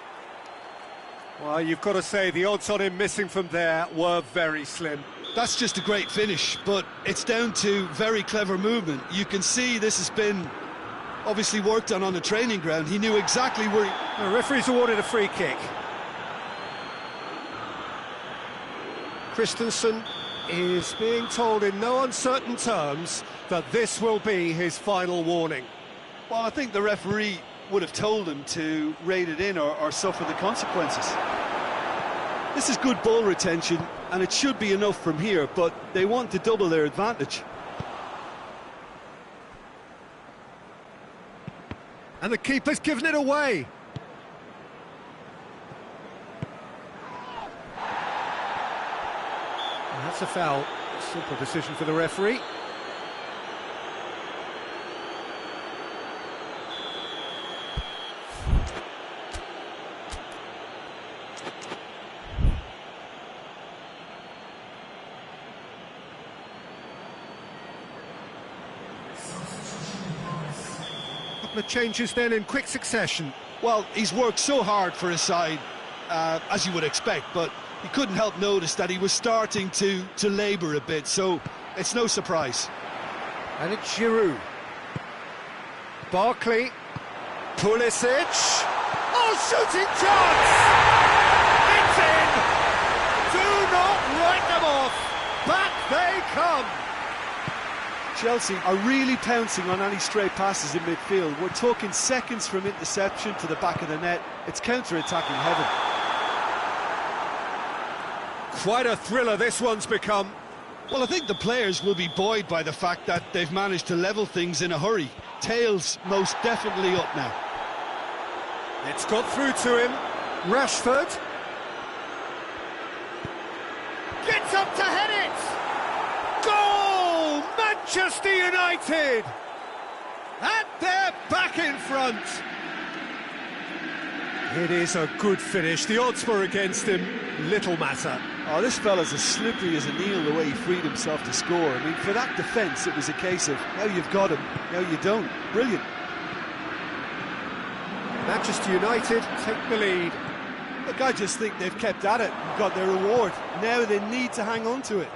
Well, you've got to say the odds on him missing from there were very slim. That's just a great finish, but it's down to very clever movement. You can see this has been obviously worked on the training ground. He knew exactly where he... The referee's awarded a free kick. Christensen is being told in no uncertain terms that this will be his final warning. Well, I think the referee would have told him to rein it in or suffer the consequences. This is good ball retention, and it should be enough from here, but they want to double their advantage. And the keeper's given it away. And that's a foul. Simple decision for the referee. Couple of changes then in quick succession. Well, he's worked so hard for his side, as you would expect, but he couldn't help notice that he was starting to labour a bit, so it's no surprise. And it's Giroud. Barkley. Pulisic. Oh, shooting chance! It's in! Do not write them off! Back they come! Chelsea are really pouncing on any stray passes in midfield. We're talking seconds from interception to the back of the net. It's counter-attacking heaven. Quite a thriller this one's become. Well, I think the players will be buoyed by the fact that they've managed to level things in a hurry. Tails most definitely up now. It's got through to him. Rashford. Gets up to head it! Goal! Manchester United! And they're back in front. It is a good finish. The odds were against him. Little matter. Oh, this fella's as slippery as an eel the way he freed himself to score. I mean, for that defence, it was a case of, now you've got him, now you don't. Brilliant. Manchester United take the lead. Look, I just think they've kept at it and got their reward. Now they need to hang on to it.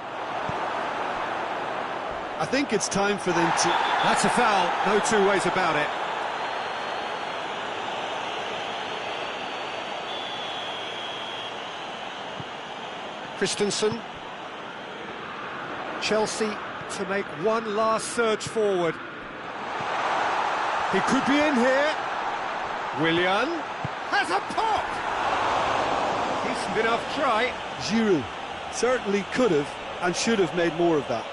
I think it's time for them to... That's a foul, no two ways about it. Christensen. Chelsea to make one last surge forward. He could be in here. Willian has a pop! Decent enough try. Giroud certainly could have and should have made more of that.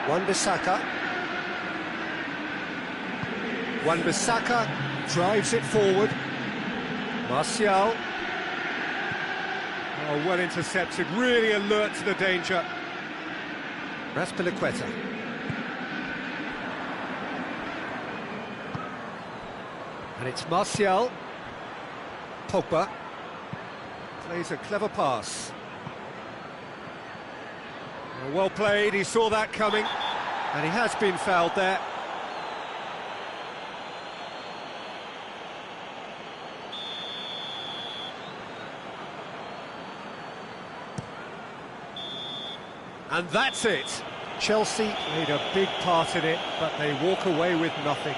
Wan-Bissaka. Wan-Bissaka drives it forward. Martial. Oh, well intercepted, really alert to the danger. Raspilicueta. And it's Martial. Pogba. Plays a clever pass. Well played, he saw that coming. And he has been fouled there. And that's it. Chelsea made a big part in it, but they walk away with nothing.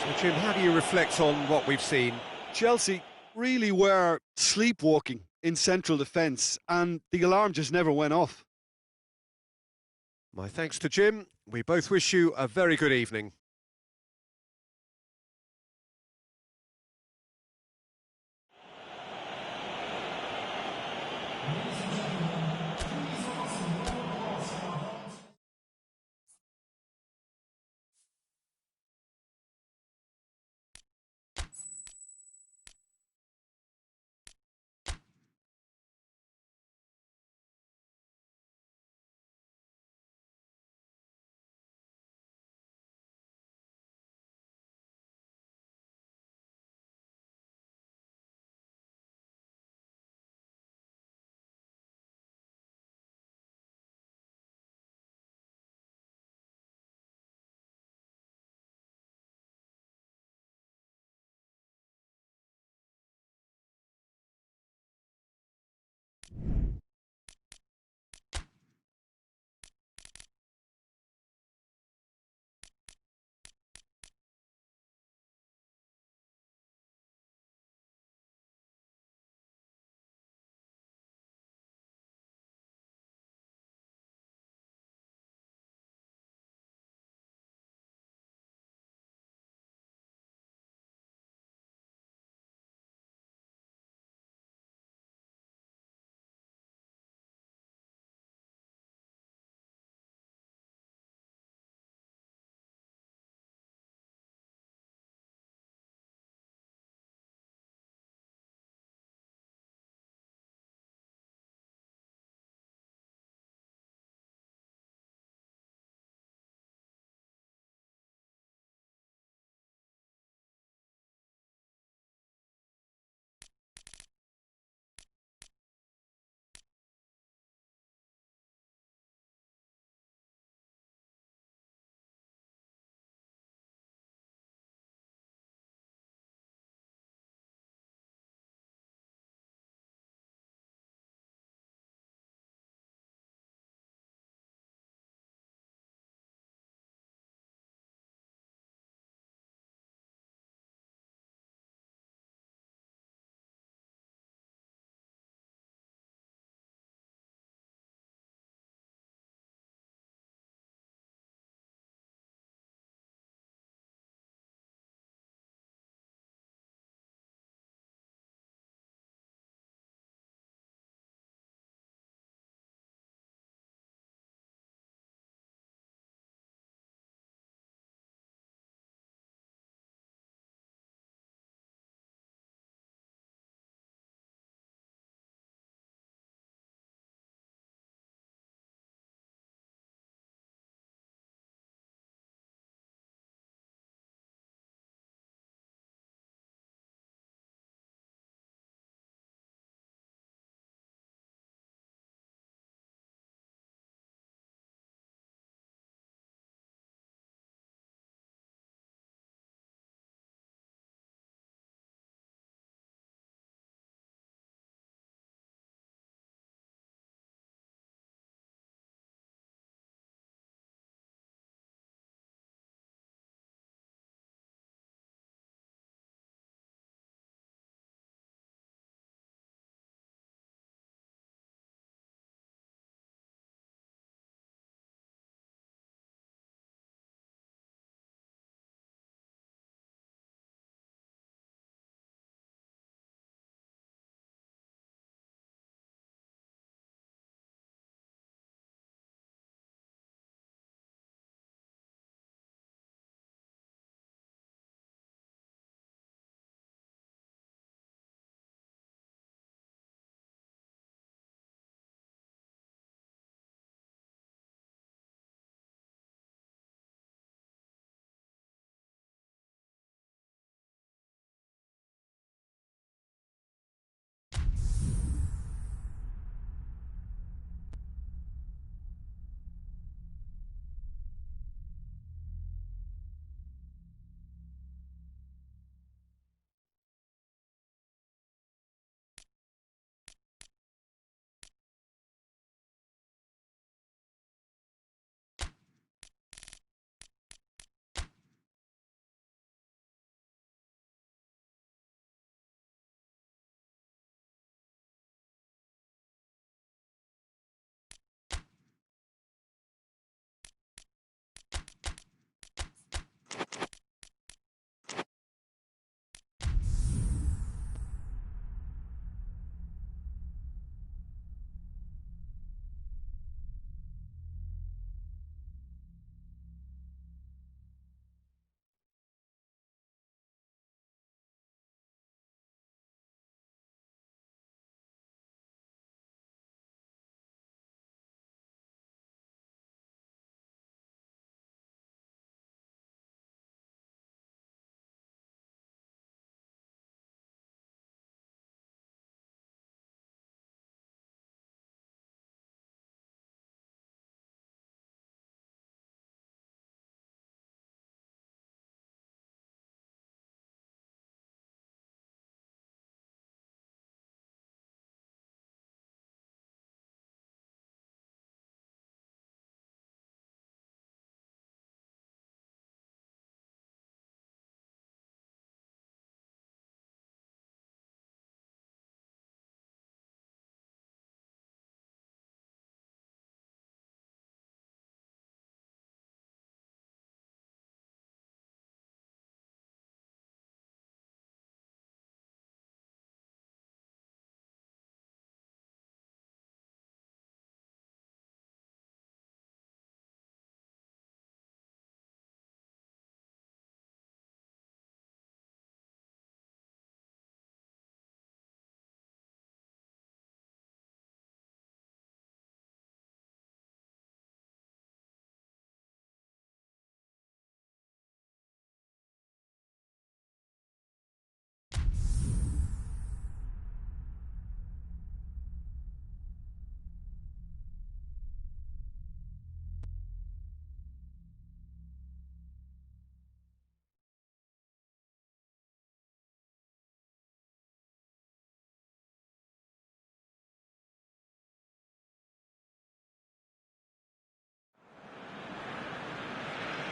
So, Jim, how do you reflect on what we've seen? Chelsea really were sleepwalking in central defence, and the alarm just never went off. My thanks to Jim. We both wish you a very good evening.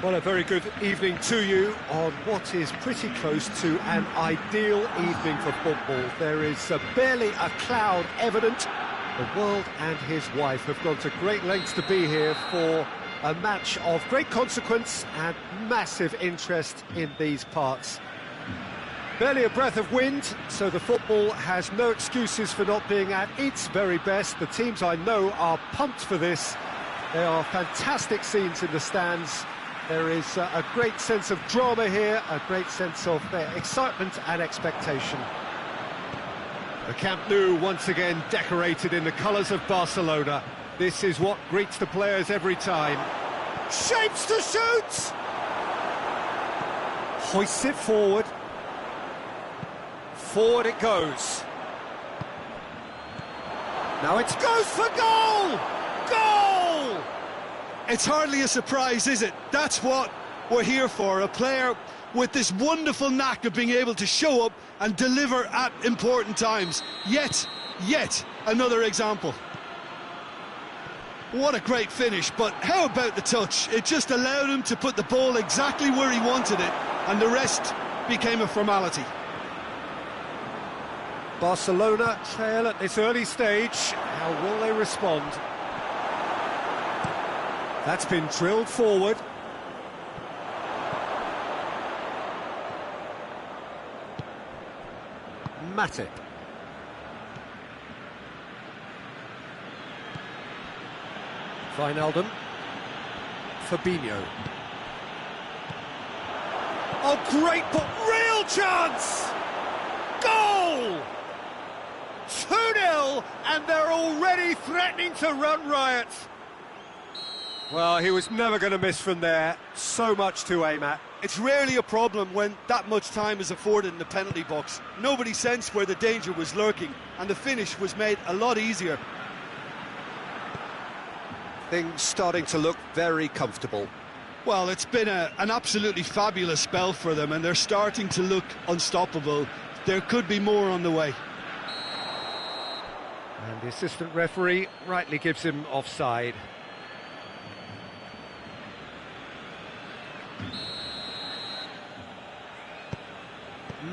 Well, a very good evening to you on what is pretty close to an ideal evening for football. There is barely a cloud evident. The world and his wife have gone to great lengths to be here for a match of great consequence and massive interest in these parts. Barely a breath of wind, so the football has no excuses for not being at its very best. The teams I know are pumped for this. There are fantastic scenes in the stands. There is a great sense of drama here, a great sense of excitement and expectation. The Camp Nou once again decorated in the colours of Barcelona. This is what greets the players every time. Shapes to shoot! Hoists it forward. Forward it goes. Now it goes for goal! Goal! It's hardly a surprise, is it? That's what we're here for, a player with this wonderful knack of being able to show up and deliver at important times. Yet another example. What a great finish, but how about the touch? It just allowed him to put the ball exactly where he wanted it, and the rest became a formality. Barcelona trail at this early stage. How will they respond? That's been drilled forward. Matip. Wijnaldum. Fabinho. Oh, great, but real chance! Goal! 2-0, and they're already threatening to run riot. Well, he was never going to miss from there. So much to aim at. It's rarely a problem when that much time is afforded in the penalty box. Nobody sensed where the danger was lurking, and the finish was made a lot easier. Things starting to look very comfortable. Well, it's been an absolutely fabulous spell for them, and they're starting to look unstoppable. There could be more on the way. And the assistant referee rightly gives him offside.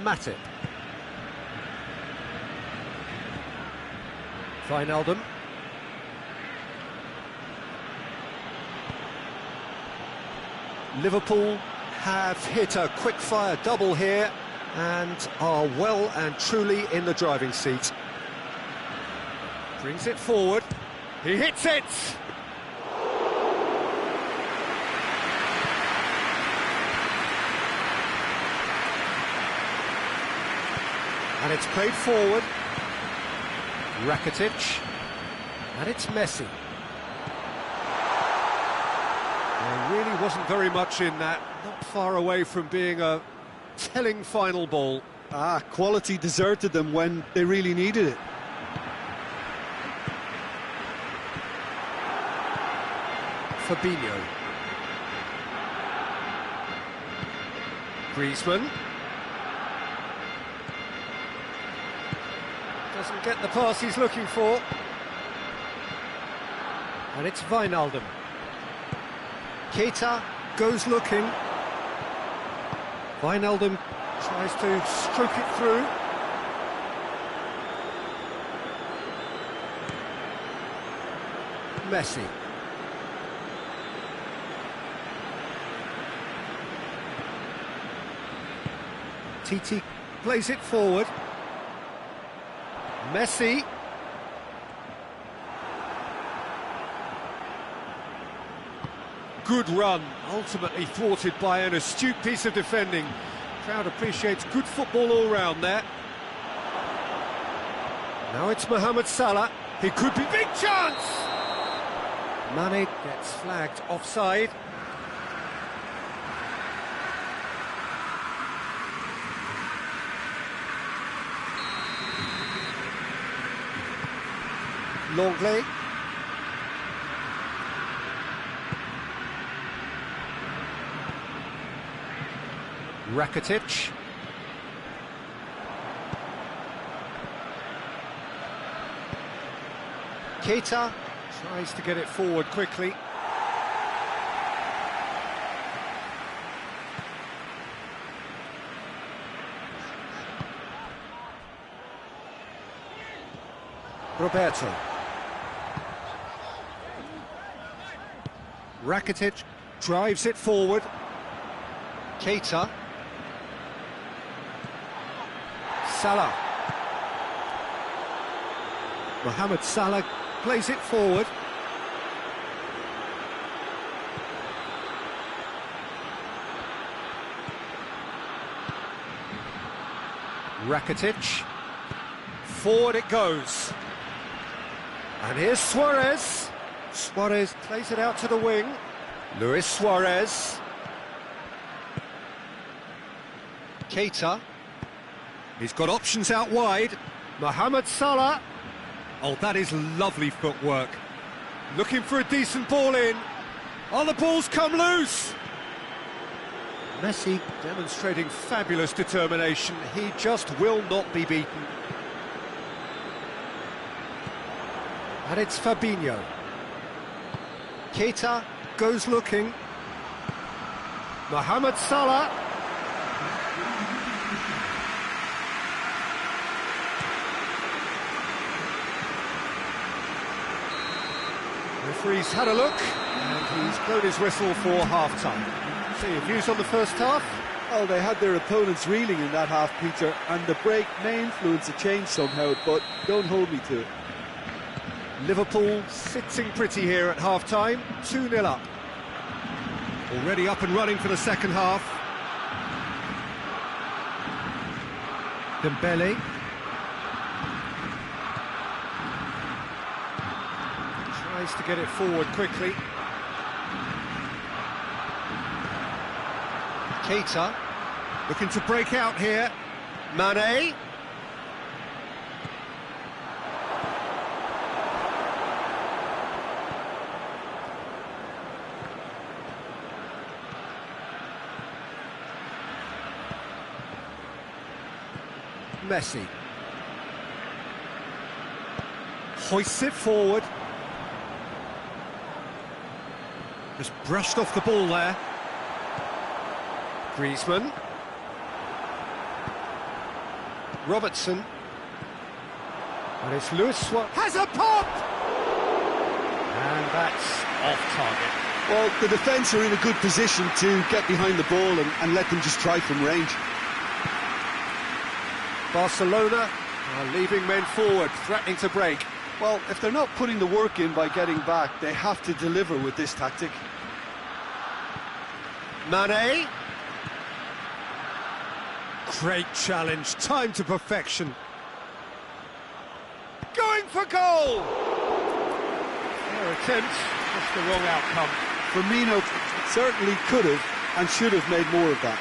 Matip. Wijnaldum. Liverpool have hit a quick-fire double here and are well and truly in the driving seat. Brings it forward. He hits it! And it's played forward. Rakitic. And it's Messi. There really wasn't very much in that. Not far away from being a telling final ball. Quality deserted them when they really needed it. Fabinho. Griezmann. Doesn't get the pass he's looking for. And it's Wijnaldum. Keita goes looking. Wijnaldum tries to stroke it through. Messi. Titi plays it forward. Messi. Good run, ultimately thwarted by an astute piece of defending. Crowd appreciates good football all round there. Now it's Mohamed Salah. He could be big chance! Mane gets flagged offside. Longley. Rakitic. Keita tries to get it forward quickly. Roberto. Rakitic drives it forward. Keita. Salah. Mohamed Salah plays it forward. Rakitic. Forward it goes. And here's Suarez. Suarez plays it out to the wing. Luis Suarez. Keita. He's got options out wide. Mohamed Salah. Oh, that is lovely footwork. Looking for a decent ball in. Oh, the ball's come loose. Messi demonstrating fabulous determination. He just will not be beaten. And it's Fabinho. Keita goes looking. Mohamed Salah. Referee's had a look, and he's blown his whistle for half-time. So your views on the first half? Well, they had their opponents reeling in that half, Peter, and the break may influence a change somehow, but don't hold me to it. Liverpool sitting pretty here at half-time, 2-0 up. Already up and running for the second half. Dembele. Tries to get it forward quickly. Keita looking to break out here. Mane. Messi hoists it forward. Just brushed off the ball there. Griezmann. Robertson. And it's Luis Suarez. Has a pop! And that's off target. Well, the defence are in a good position to get behind the ball and let them just try from range. Barcelona are leaving men forward, threatening to break. Well, if they're not putting the work in by getting back, they have to deliver with this tactic. Mane. Great challenge, time to perfection. Going for goal! Their attempt, just the wrong outcome. Firmino certainly could have and should have made more of that.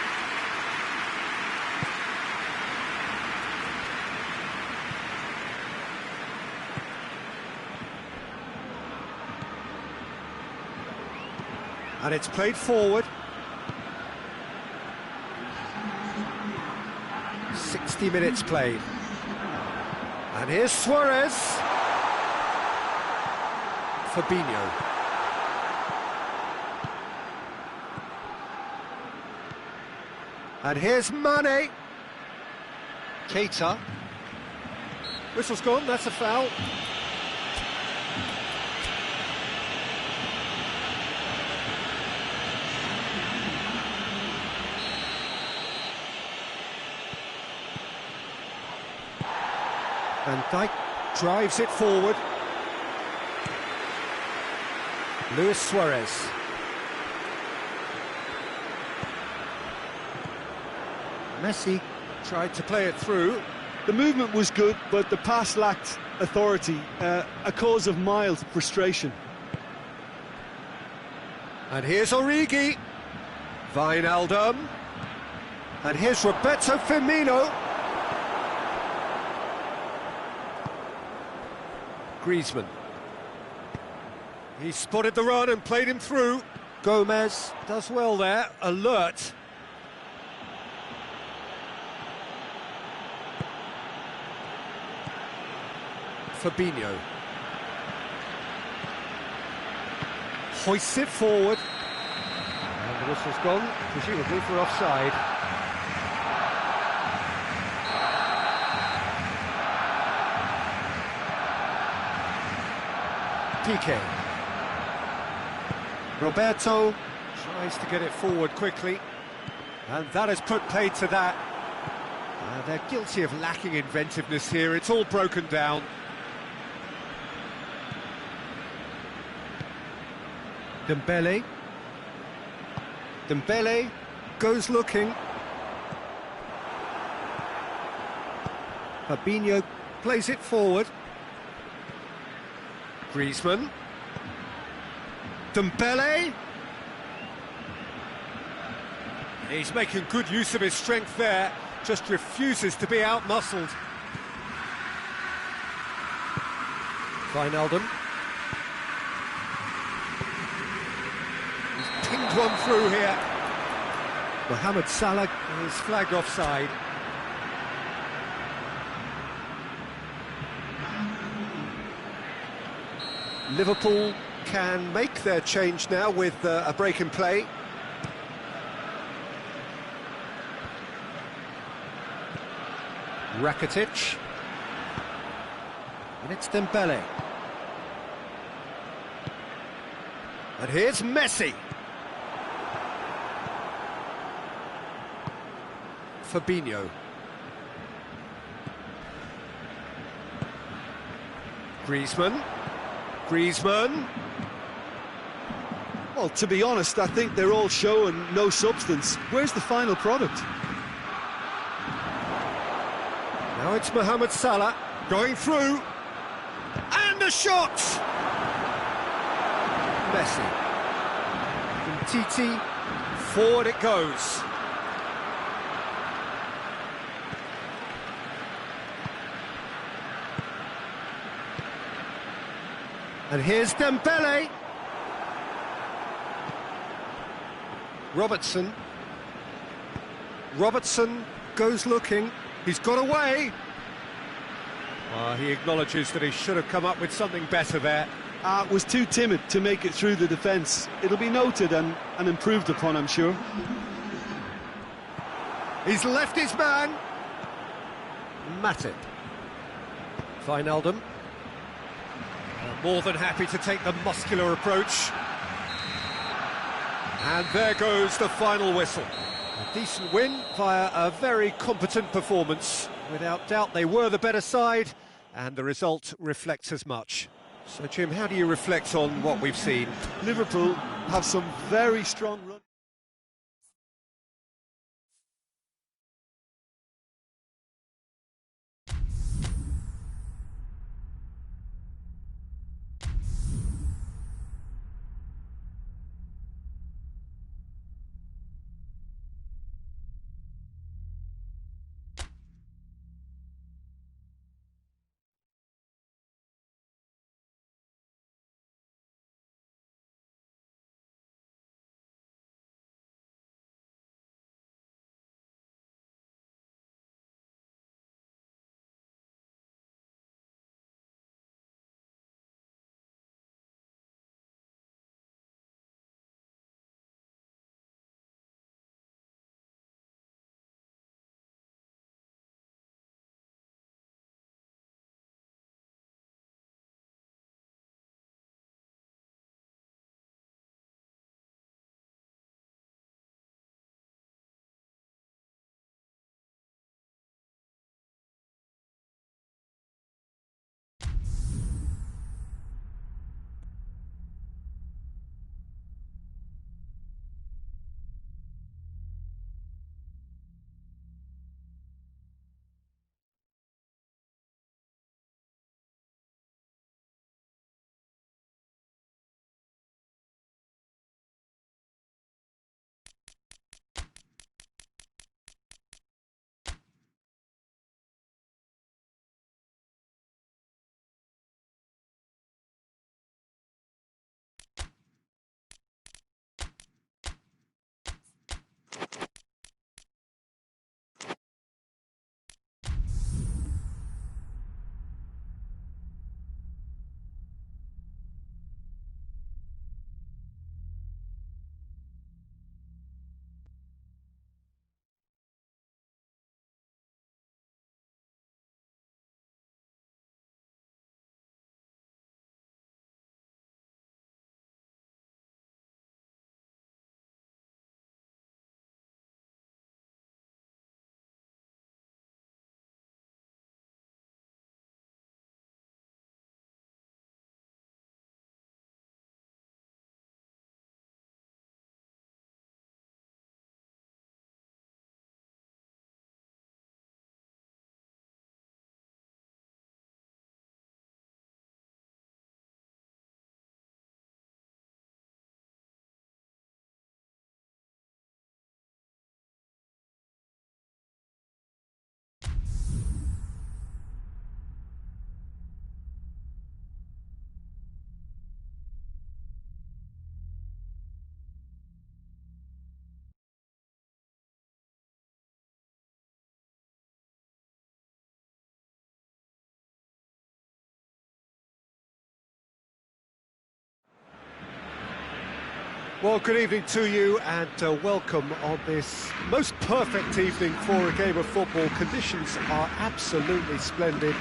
And it's played forward. 60 minutes played. And here's Suarez. Fabinho. And here's Mane. Keita. Whistle's gone, that's a foul. Van Dijk drives it forward. Luis Suarez. Messi tried to play it through. The movement was good, but the pass lacked authority, a cause of mild frustration. And here's Origi. Wijnaldum. And here's Roberto Firmino. Griezmann. He spotted the run and played him through. Gomez does well there, alert. Fabinho. Hoists it forward. And the whistle's gone, presumably for offside. Piqué. Roberto tries to get it forward quickly, and that has put paid to that. They're guilty of lacking inventiveness here. It's all broken down. Dembele. Dembele goes looking. Fabinho plays it forward. Griezmann. Dembele. He's making good use of his strength there, just refuses to be out-muscled. Wijnaldum. He's pinged one through here. Mohamed Salah is flagged offside. Liverpool can make their change now with a break in play. Rakitic. And it's Dembele. And here's Messi. Fabinho. Griezmann. Griezmann. Well, to be honest, I think they're all show and no substance. Where's the final product? Now it's Mohamed Salah going through. And a shot! Messi. Titi. Forward it goes. And here's Dembele. Robertson. Robertson goes looking. He's got away. He acknowledges that he should have come up with something better there. Was too timid to make it through the defence. It'll be noted and improved upon, I'm sure. He's left his man. Matip. Wijnaldum. More than happy to take the muscular approach. And there goes the final whistle. A decent win via a very competent performance. Without doubt, they were the better side, and the result reflects as much. So, Jim, how do you reflect on what we've seen? Liverpool have some very strong runs. Well, good evening to you and welcome on this most perfect evening for a game of football. Conditions are absolutely splendid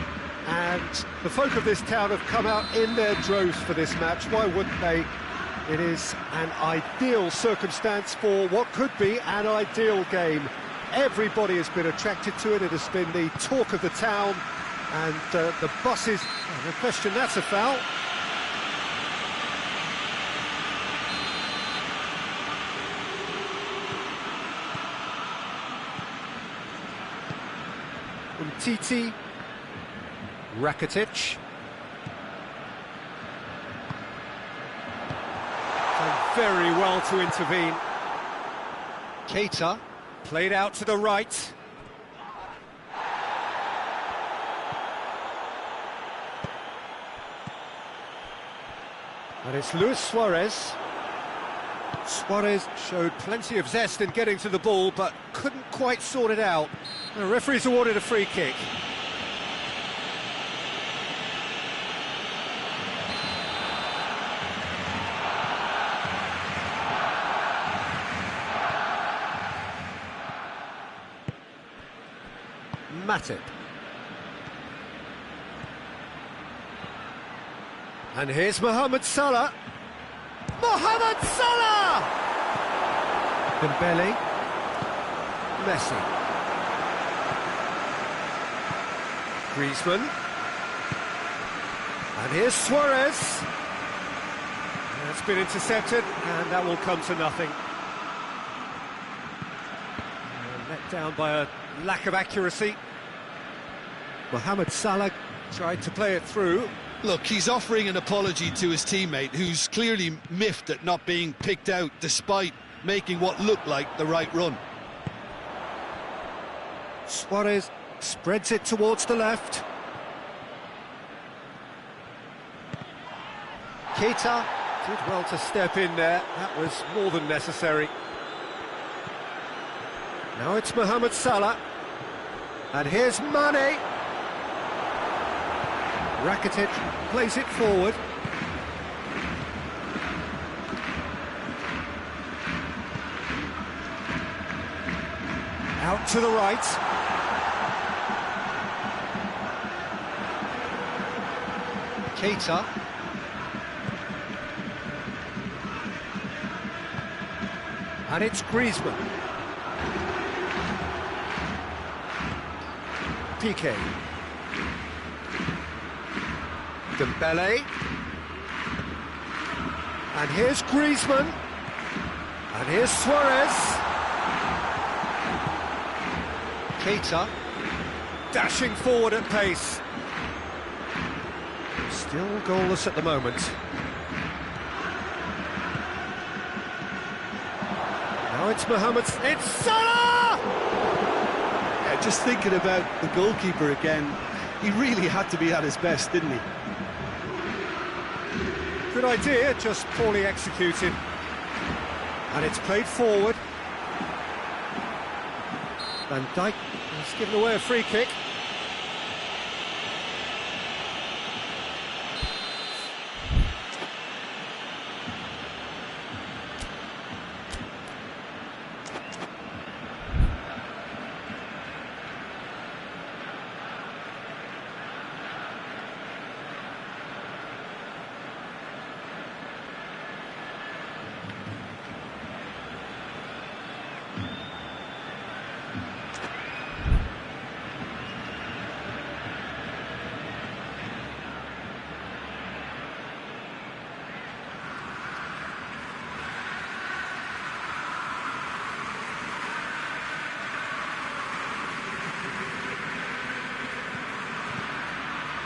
and the folk of this town have come out in their droves for this match. Why wouldn't they? It is an ideal circumstance for what could be an ideal game. Everybody has been attracted to it. It has been the talk of the town and the buses... Oh, no question, that's a foul. Titi, Rakitic. Done very well to intervene. Keita, played out to the right. And it's Luis Suarez. Suarez showed plenty of zest in getting to the ball, but couldn't quite sort it out. The referee's awarded a free kick. Matip. And here's Mohamed Salah. Mohamed Salah! Dembele. Messi. Griezmann. And here's Suarez. That's been intercepted, and that will come to nothing. Let down by a lack of accuracy. Mohamed Salah tried to play it through. Look, he's offering an apology to his teammate, who's clearly miffed at not being picked out despite making what looked like the right run. Suarez spreads it towards the left. Keita did well to step in there. That was more than necessary. Now it's Mohamed Salah. And here's Mane. Rakitic plays it forward. Out to the right. Keita. And it's Griezmann. Piqué. Dembele. And here's Griezmann. And here's Suarez. Keita. Dashing forward at pace. Still goalless at the moment. Now it's Mohamed... It's Salah! Yeah, just thinking about the goalkeeper again, he really had to be at his best, didn't he? Good idea, just poorly executed. And it's played forward. Van Dijk has given away a free kick.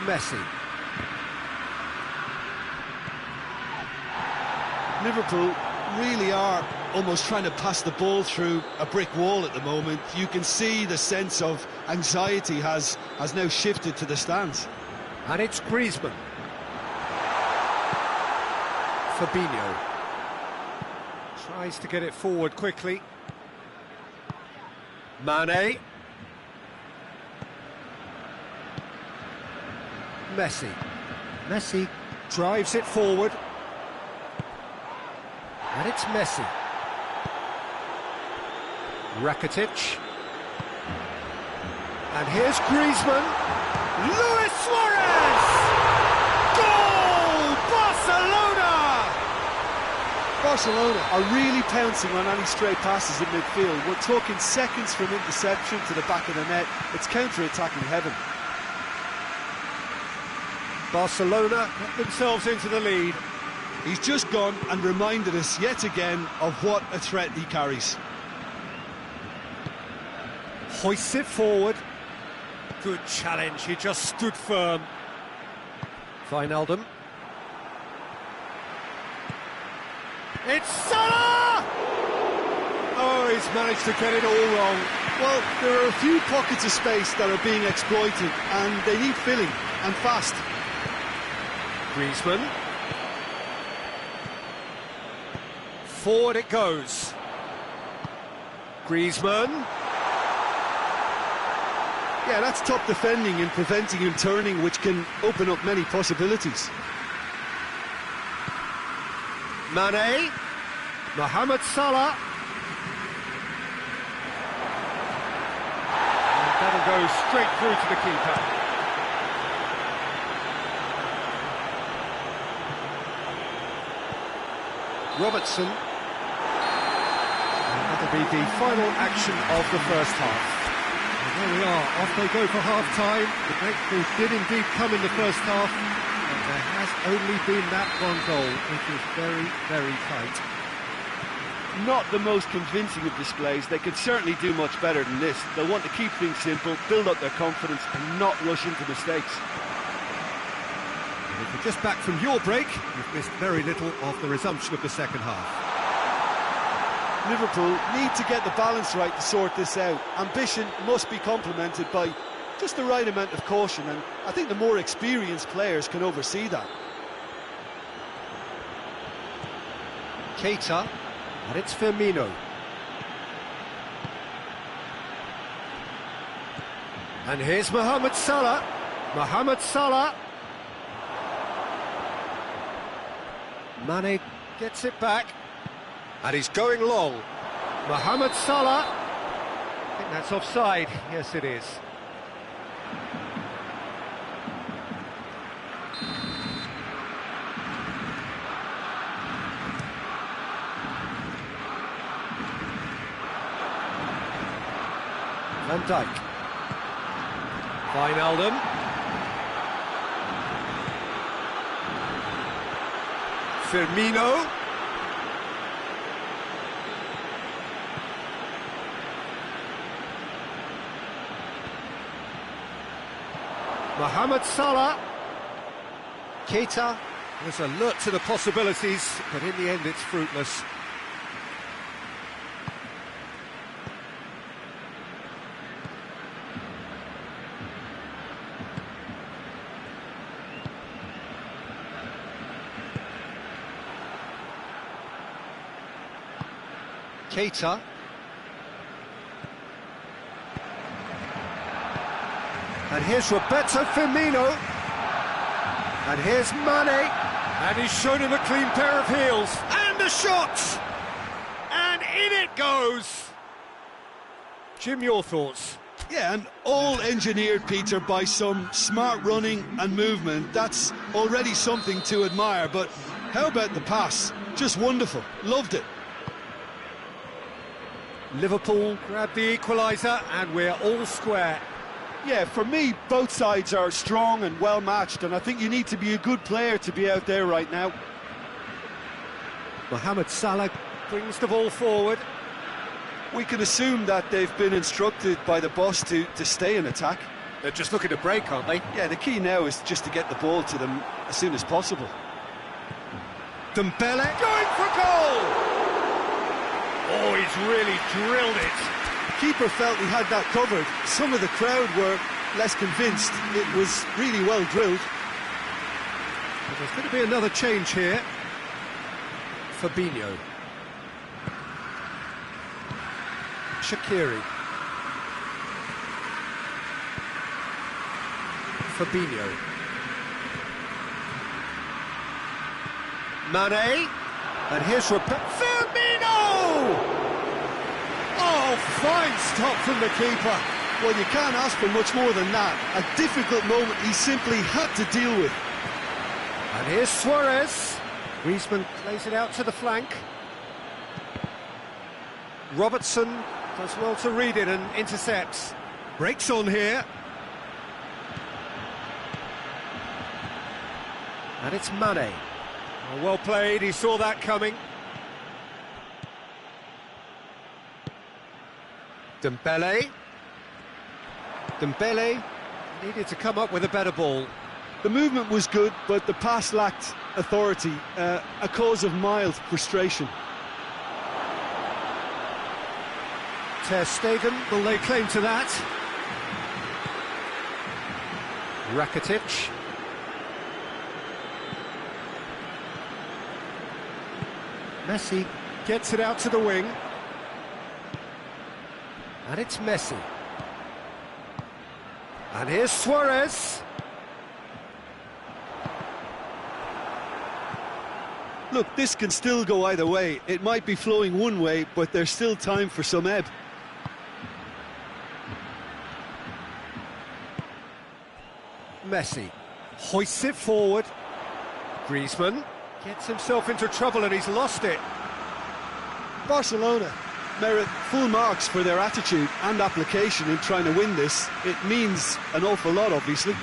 Messi. Liverpool really are almost trying to pass the ball through a brick wall at the moment. You can see the sense of anxiety has now shifted to the stands. And it's Griezmann. Fabinho. Tries to get it forward quickly. Mane. Messi. Messi drives it forward. And it's Messi. Rakitic. And here's Griezmann. Luis Suarez! Goal! Barcelona! Barcelona are really pouncing on any stray passes in midfield. We're talking seconds from interception to the back of the net. It's counter-attacking heaven. Barcelona get themselves into the lead. He's just gone and reminded us yet again of what a threat he carries. Hoists it forward. Good challenge, he just stood firm. Wijnaldum. It's Salah! Oh, he's managed to get it all wrong. Well, there are a few pockets of space that are being exploited, and they need filling, and fast. Griezmann. Forward it goes. Griezmann. Yeah, that's top defending and preventing him turning, which can open up many possibilities. Mane. Mohamed Salah. And that'll go straight through to the keeper. Robertson. And that'll be the final action of the first half. And there we are, off they go for half-time. The breakthrough did indeed come in the first half, but there has only been that one goal. It is very, very tight. Not the most convincing of displays. They could certainly do much better than this. They'll want to keep things simple, build up their confidence and not rush into mistakes. If you're just back from your break, you've missed very little of the resumption of the second half. Liverpool need to get the balance right to sort this out. Ambition must be complemented by just the right amount of caution, and I think the more experienced players can oversee that. Keita, and it's Firmino. And here's Mohamed Salah. Mohamed Salah. Mane gets it back. And he's going long. Mohamed Salah. I think that's offside. Yes, it is. Van Dijk. Wijnaldum. Firmino. Mohamed Salah. Keita was alert to the possibilities, but in the end it's fruitless. Keita. And here's Roberto Firmino. And here's Mane. And he's shown him a clean pair of heels. And the shot! And in it goes! Jim, your thoughts? Yeah, and all engineered, Peter, by some smart running and movement. That's already something to admire, but how about the pass? Just wonderful. Loved it. Liverpool grab the equaliser and we're all square. Yeah, for me, both sides are strong and well matched, and I think you need to be a good player to be out there right now. Mohamed Salah brings the ball forward. We can assume that they've been instructed by the boss to stay in attack. They're just looking to break, aren't they? Yeah, the key now is just to get the ball to them as soon as possible. Dembele going for goal! Oh, he's really drilled it. Keeper felt he had that covered. Some of the crowd were less convinced. It was really well drilled. But there's going to be another change here. Fabinho. Shaqiri. Fabinho. Mane. And here's Firmino! Oh, fine stop from the keeper. Well, you can't ask for much more than that. A difficult moment he simply had to deal with. And here's Suarez. Griezmann plays it out to the flank. Robertson does well to read it and intercepts. Breaks on here. And it's Mane. Oh, well played, he saw that coming. Dembele needed to come up with a better ball. The movement was good, but the pass lacked authority, a cause of mild frustration. Ter Stegen will lay claim to that. Rakitic. Messi gets it out to the wing. And it's Messi. And here's Suarez. Look, this can still go either way. It might be flowing one way, but there's still time for some ebb. Messi hoists it forward. Griezmann gets himself into trouble and he's lost it. Barcelona merit full marks for their attitude and application in trying to win this. It means an awful lot, obviously.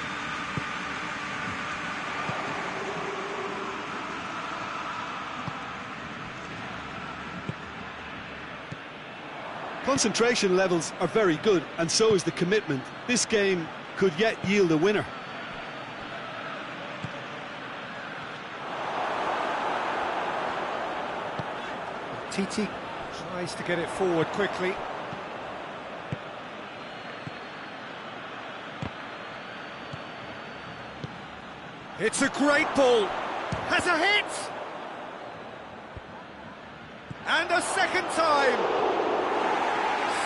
Concentration levels are very good, and so is the commitment. This game could yet yield a winner. Titi tries to get it forward quickly. It's a great ball. Has a hit! And a second time.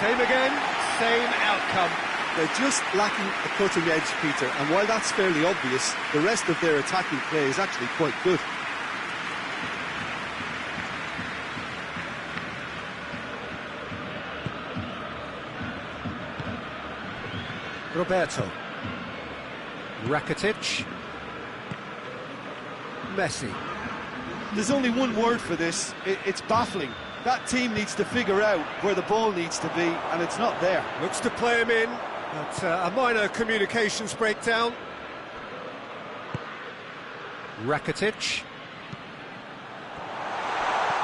Same again, same outcome. They're just lacking a cutting edge, Peter, and while that's fairly obvious, the rest of their attacking play is actually quite good. Roberto. Rakitic. Messi. There's only one word for this, it's baffling. That team needs to figure out where the ball needs to be, and it's not there. Looks to play him in, but a minor communications breakdown. Rakitic.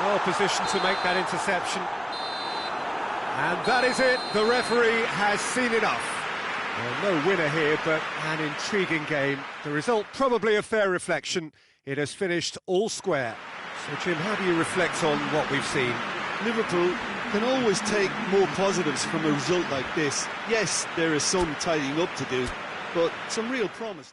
Well positioned to make that interception. And that is it, the referee has seen enough. Well, no winner here, but an intriguing game. The result probably a fair reflection. It has finished all square. So, Jim, how do you reflect on what we've seen? Liverpool can always take more positives from a result like this. Yes, there is some tidying up to do, but some real promise.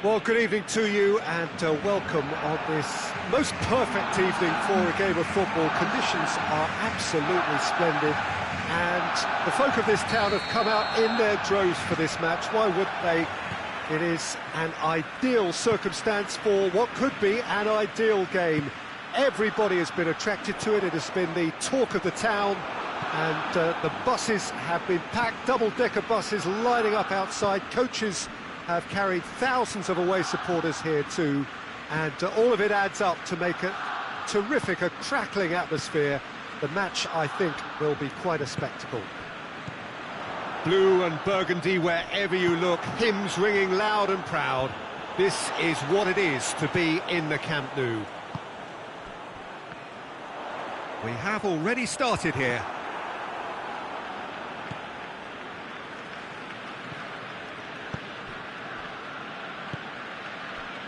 Well, good evening to you and welcome on this most perfect evening for a game of football. Conditions are absolutely splendid and the folk of this town have come out in their droves for this match. Why wouldn't they? It is an ideal circumstance for what could be an ideal game. Everybody has been attracted to it. It has been the talk of the town and the buses have been packed, double-decker buses lining up outside. Coaches have carried thousands of away supporters here too, and all of it adds up to make a terrific, a crackling atmosphere. The match, I think, will be quite a spectacle. Blue and burgundy wherever you look, hymns ringing loud and proud. This is what it is to be in the Camp Nou. We have already started here.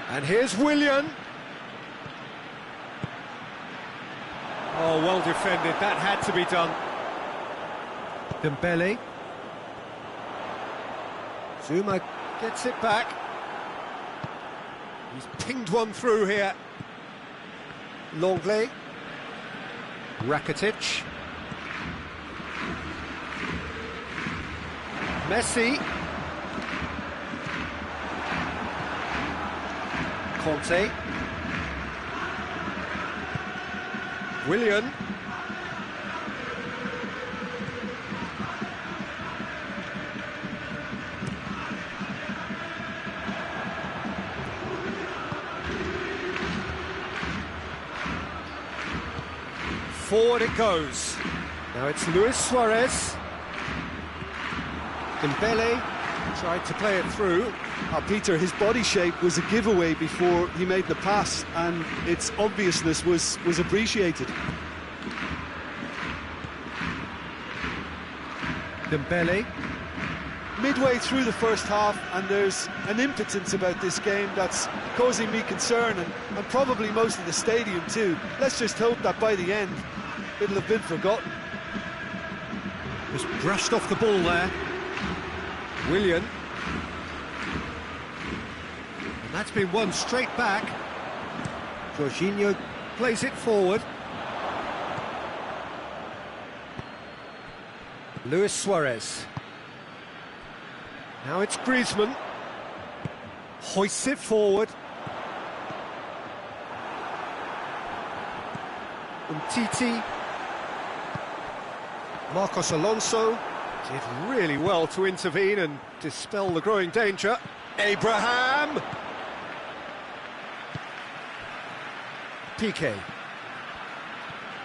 And here's Willian. Oh, well defended, that had to be done. Dembele. Zuma gets it back. He's pinged one through here. Longley. Rakitic. Messi. Conte. Willian. Forward it goes. Now it's Luis Suarez. Dembele tried to play it through. Peter, his body shape was a giveaway before he made the pass, and its obviousness was appreciated. Dembele. Midway through the first half, and there's an impotence about this game that's causing me concern, and probably most of the stadium too. Let's just hope that by the end, it'll have been forgotten. Just brushed off the ball there. Willian. And that's been won straight back. Jorginho plays it forward. Luis Suarez. Now it's Griezmann. Hoists it forward. Umtiti. Marcos Alonso did really well to intervene and dispel the growing danger. Abraham. Piqué.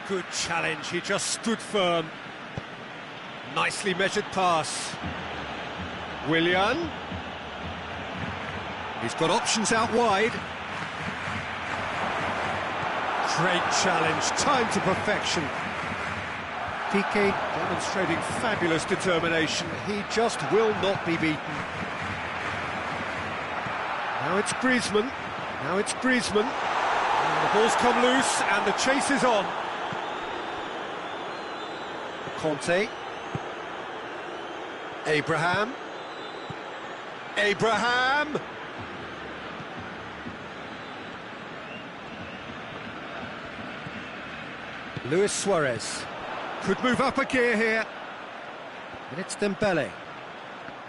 Good challenge, he just stood firm. Nicely measured pass. Willian. He's got options out wide. Great challenge, timed to perfection. Piqué demonstrating fabulous determination. He just will not be beaten. Now it's Griezmann. Now it's Griezmann. And the ball's come loose and the chase is on. Conte. Abraham. Abraham! Luis Suarez. Could move up a gear here. And it's Dembele.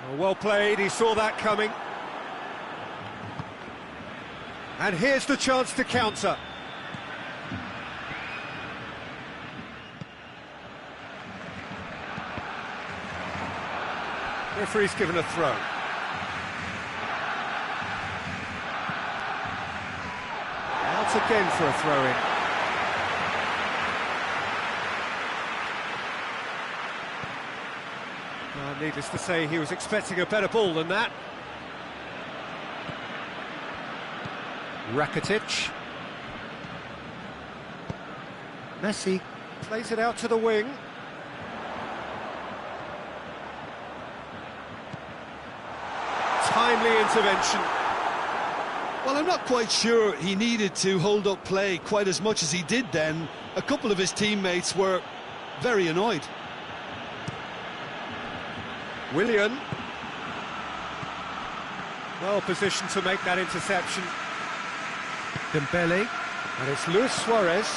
Oh, well played, he saw that coming. And here's the chance to counter. Referee's given a throw. Out again for a throw-in. Needless to say, he was expecting a better ball than that. Rakitic. Messi plays it out to the wing. Timely intervention. Well, I'm not quite sure he needed to hold up play quite as much as he did then. A couple of his teammates were very annoyed. Willian. Well positioned to make that interception. Dembele, and it's Luis Suarez.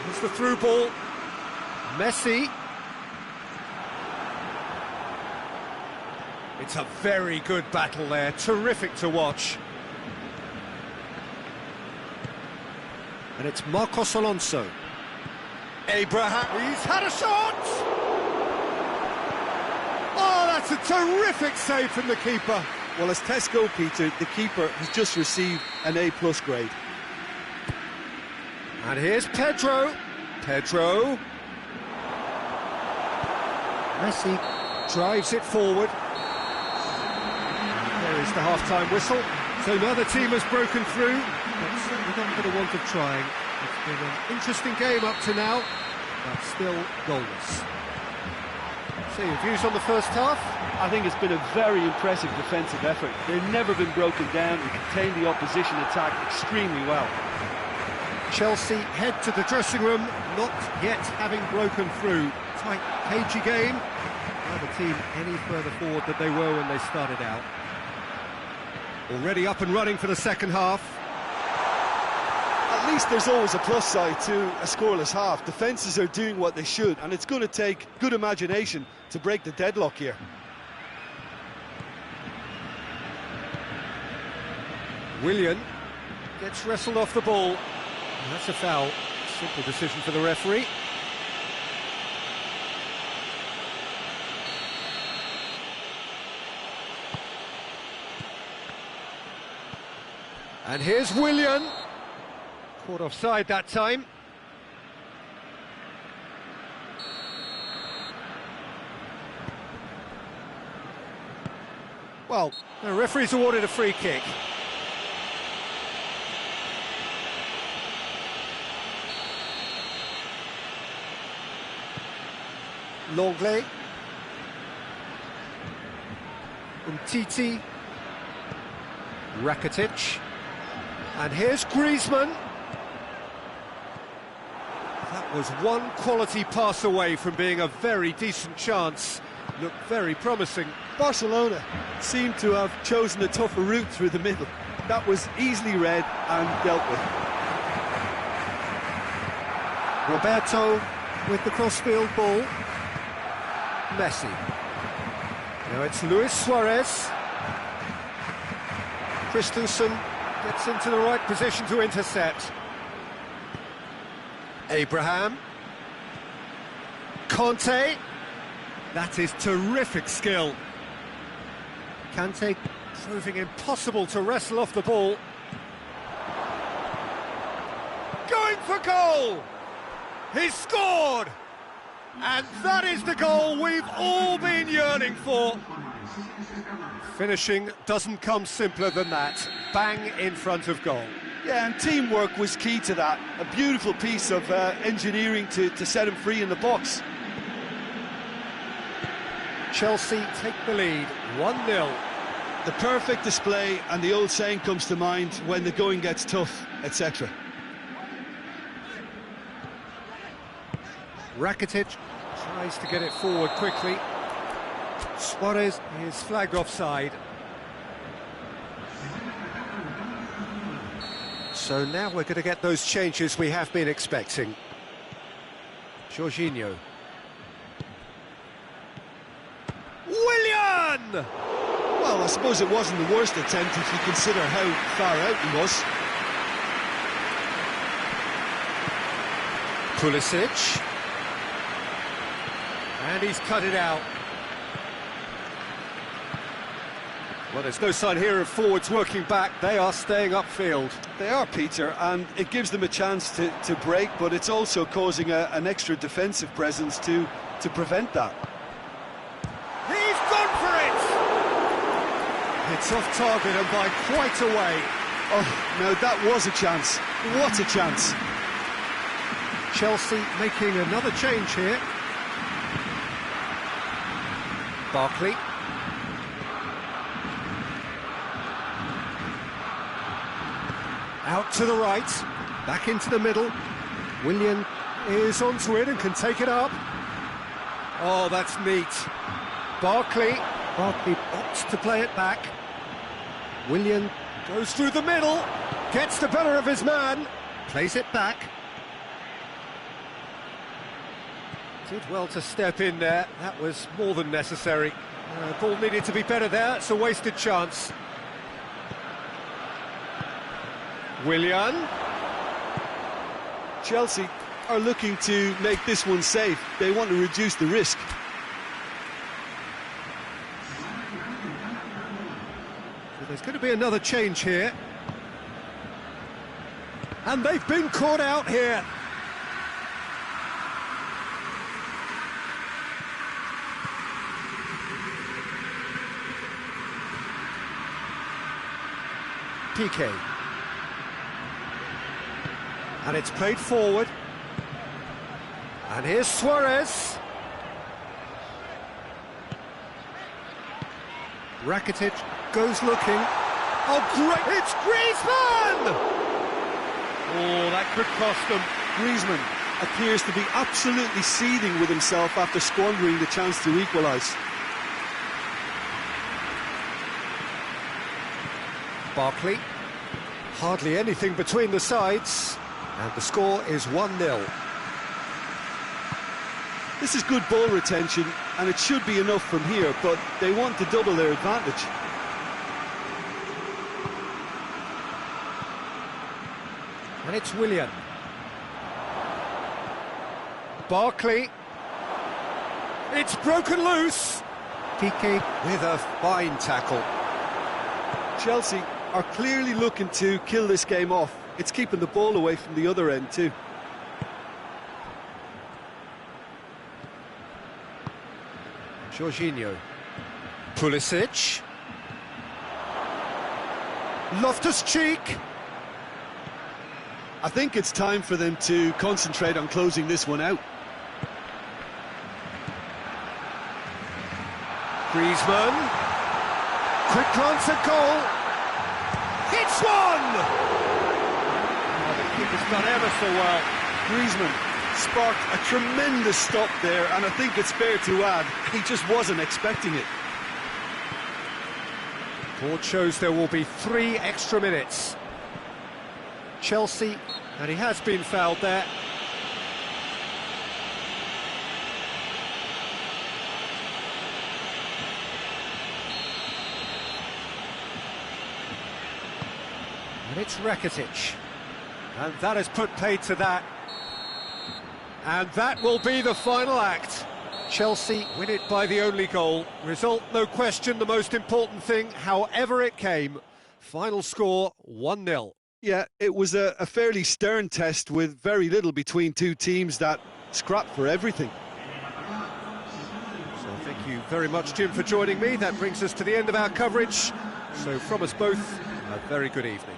Here's the through ball. Messi. It's a very good battle there, terrific to watch. And it's Marcos Alonso. Abraham, he's had a shot! Oh, that's a terrific save from the keeper. Well, as tests go, Peter, the keeper has just received an A+ grade. And here's Pedro. Pedro. Messi drives it forward. There is the half-time whistle. So neither team has broken through, but certainly not for the want of trying. It's been an interesting game up to now, but still goalless. So your views on the first half? I think it's been a very impressive defensive effort. They've never been broken down and contained the opposition attack extremely well. Chelsea head to the dressing room, not yet having broken through. Tight, cagey game. Neither team any further forward than they were when they started out. Already up and running for the second half. At least there's always a plus side to a scoreless half. Defences are doing what they should, and it's going to take good imagination to break the deadlock here. Willian gets wrestled off the ball. And that's a foul. Simple decision for the referee. And here's Willian. Caught offside that time. Well, the referee's awarded a free kick. Longley. Umtiti. Rakitic. And here's Griezmann. That was one quality pass away from being a very decent chance. Looked very promising. Barcelona seemed to have chosen a tougher route through the middle. That was easily read and dealt with. Roberto with the crossfield ball. Messi. Now it's Luis Suarez. Christensen gets into the right position to intercept. Abraham. Conte. That is terrific skill. Kante proving impossible to wrestle off the ball. Going for goal! He's scored! And that is the goal we've all been yearning for. Finishing doesn't come simpler than that. Bang in front of goal. Yeah, and teamwork was key to that. A beautiful piece of engineering to set him free in the box. Chelsea take the lead, 1-0. The perfect display, and the old saying comes to mind, when the going gets tough, etc. Rakitic tries to get it forward quickly. Suarez is flagged offside. So now we're going to get those changes we have been expecting. Jorginho. Willian! Well, I suppose it wasn't the worst attempt if you consider how far out he was. Pulisic. And he's cut it out. Well, there's no sign here of forwards working back. They are staying upfield. They are, Peter, and it gives them a chance to break, but it's also causing an extra defensive presence to prevent that. He's gone for it! It's off target and by quite a way. Oh, no, that was a chance. What a chance. Chelsea making another change here. Barkley. Out to the right, back into the middle. Willian is onto it and can take it up. Oh, that's neat. Barkley opts to play it back. Willian goes through the middle, gets the better of his man, plays it back. Did well to step in there, that was more than necessary. Ball needed to be better there, it's a wasted chance. Willian. Chelsea are looking to make this one safe. They want to reduce the risk. So there's going to be another change here. And they've been caught out here. PK. And it's played forward. And here's Suarez. Rakitic goes looking. Oh, great! It's Griezmann! Oh, that could cost them. Griezmann appears to be absolutely seething with himself after squandering the chance to equalise. Barkley. Hardly anything between the sides. And the score is 1-0. This is good ball retention, and it should be enough from here, but they want to double their advantage. And it's Willian. Barkley. It's broken loose. PK with a fine tackle. Chelsea are clearly looking to kill this game off. It's keeping the ball away from the other end too. Jorginho. Pulisic. Loftus-Cheek. I think it's time for them to concentrate on closing this one out. Griezmann. Quick glance at goal. It's one! Oh, the keeper's done ever so well. Griezmann sparked a tremendous stop there, and I think it's fair to add, he just wasn't expecting it. Board shows there will be 3 extra minutes. Chelsea, and he has been fouled there. And it's Rakitic. And that has put paid to that. And that will be the final act. Chelsea win it by the only goal. Result, no question, the most important thing, however it came. Final score, 1-0. Yeah, it was a fairly stern test with very little between two teams that scrapped for everything. So thank you very much, Jim, for joining me. That brings us to the end of our coverage. So from us both, a very good evening.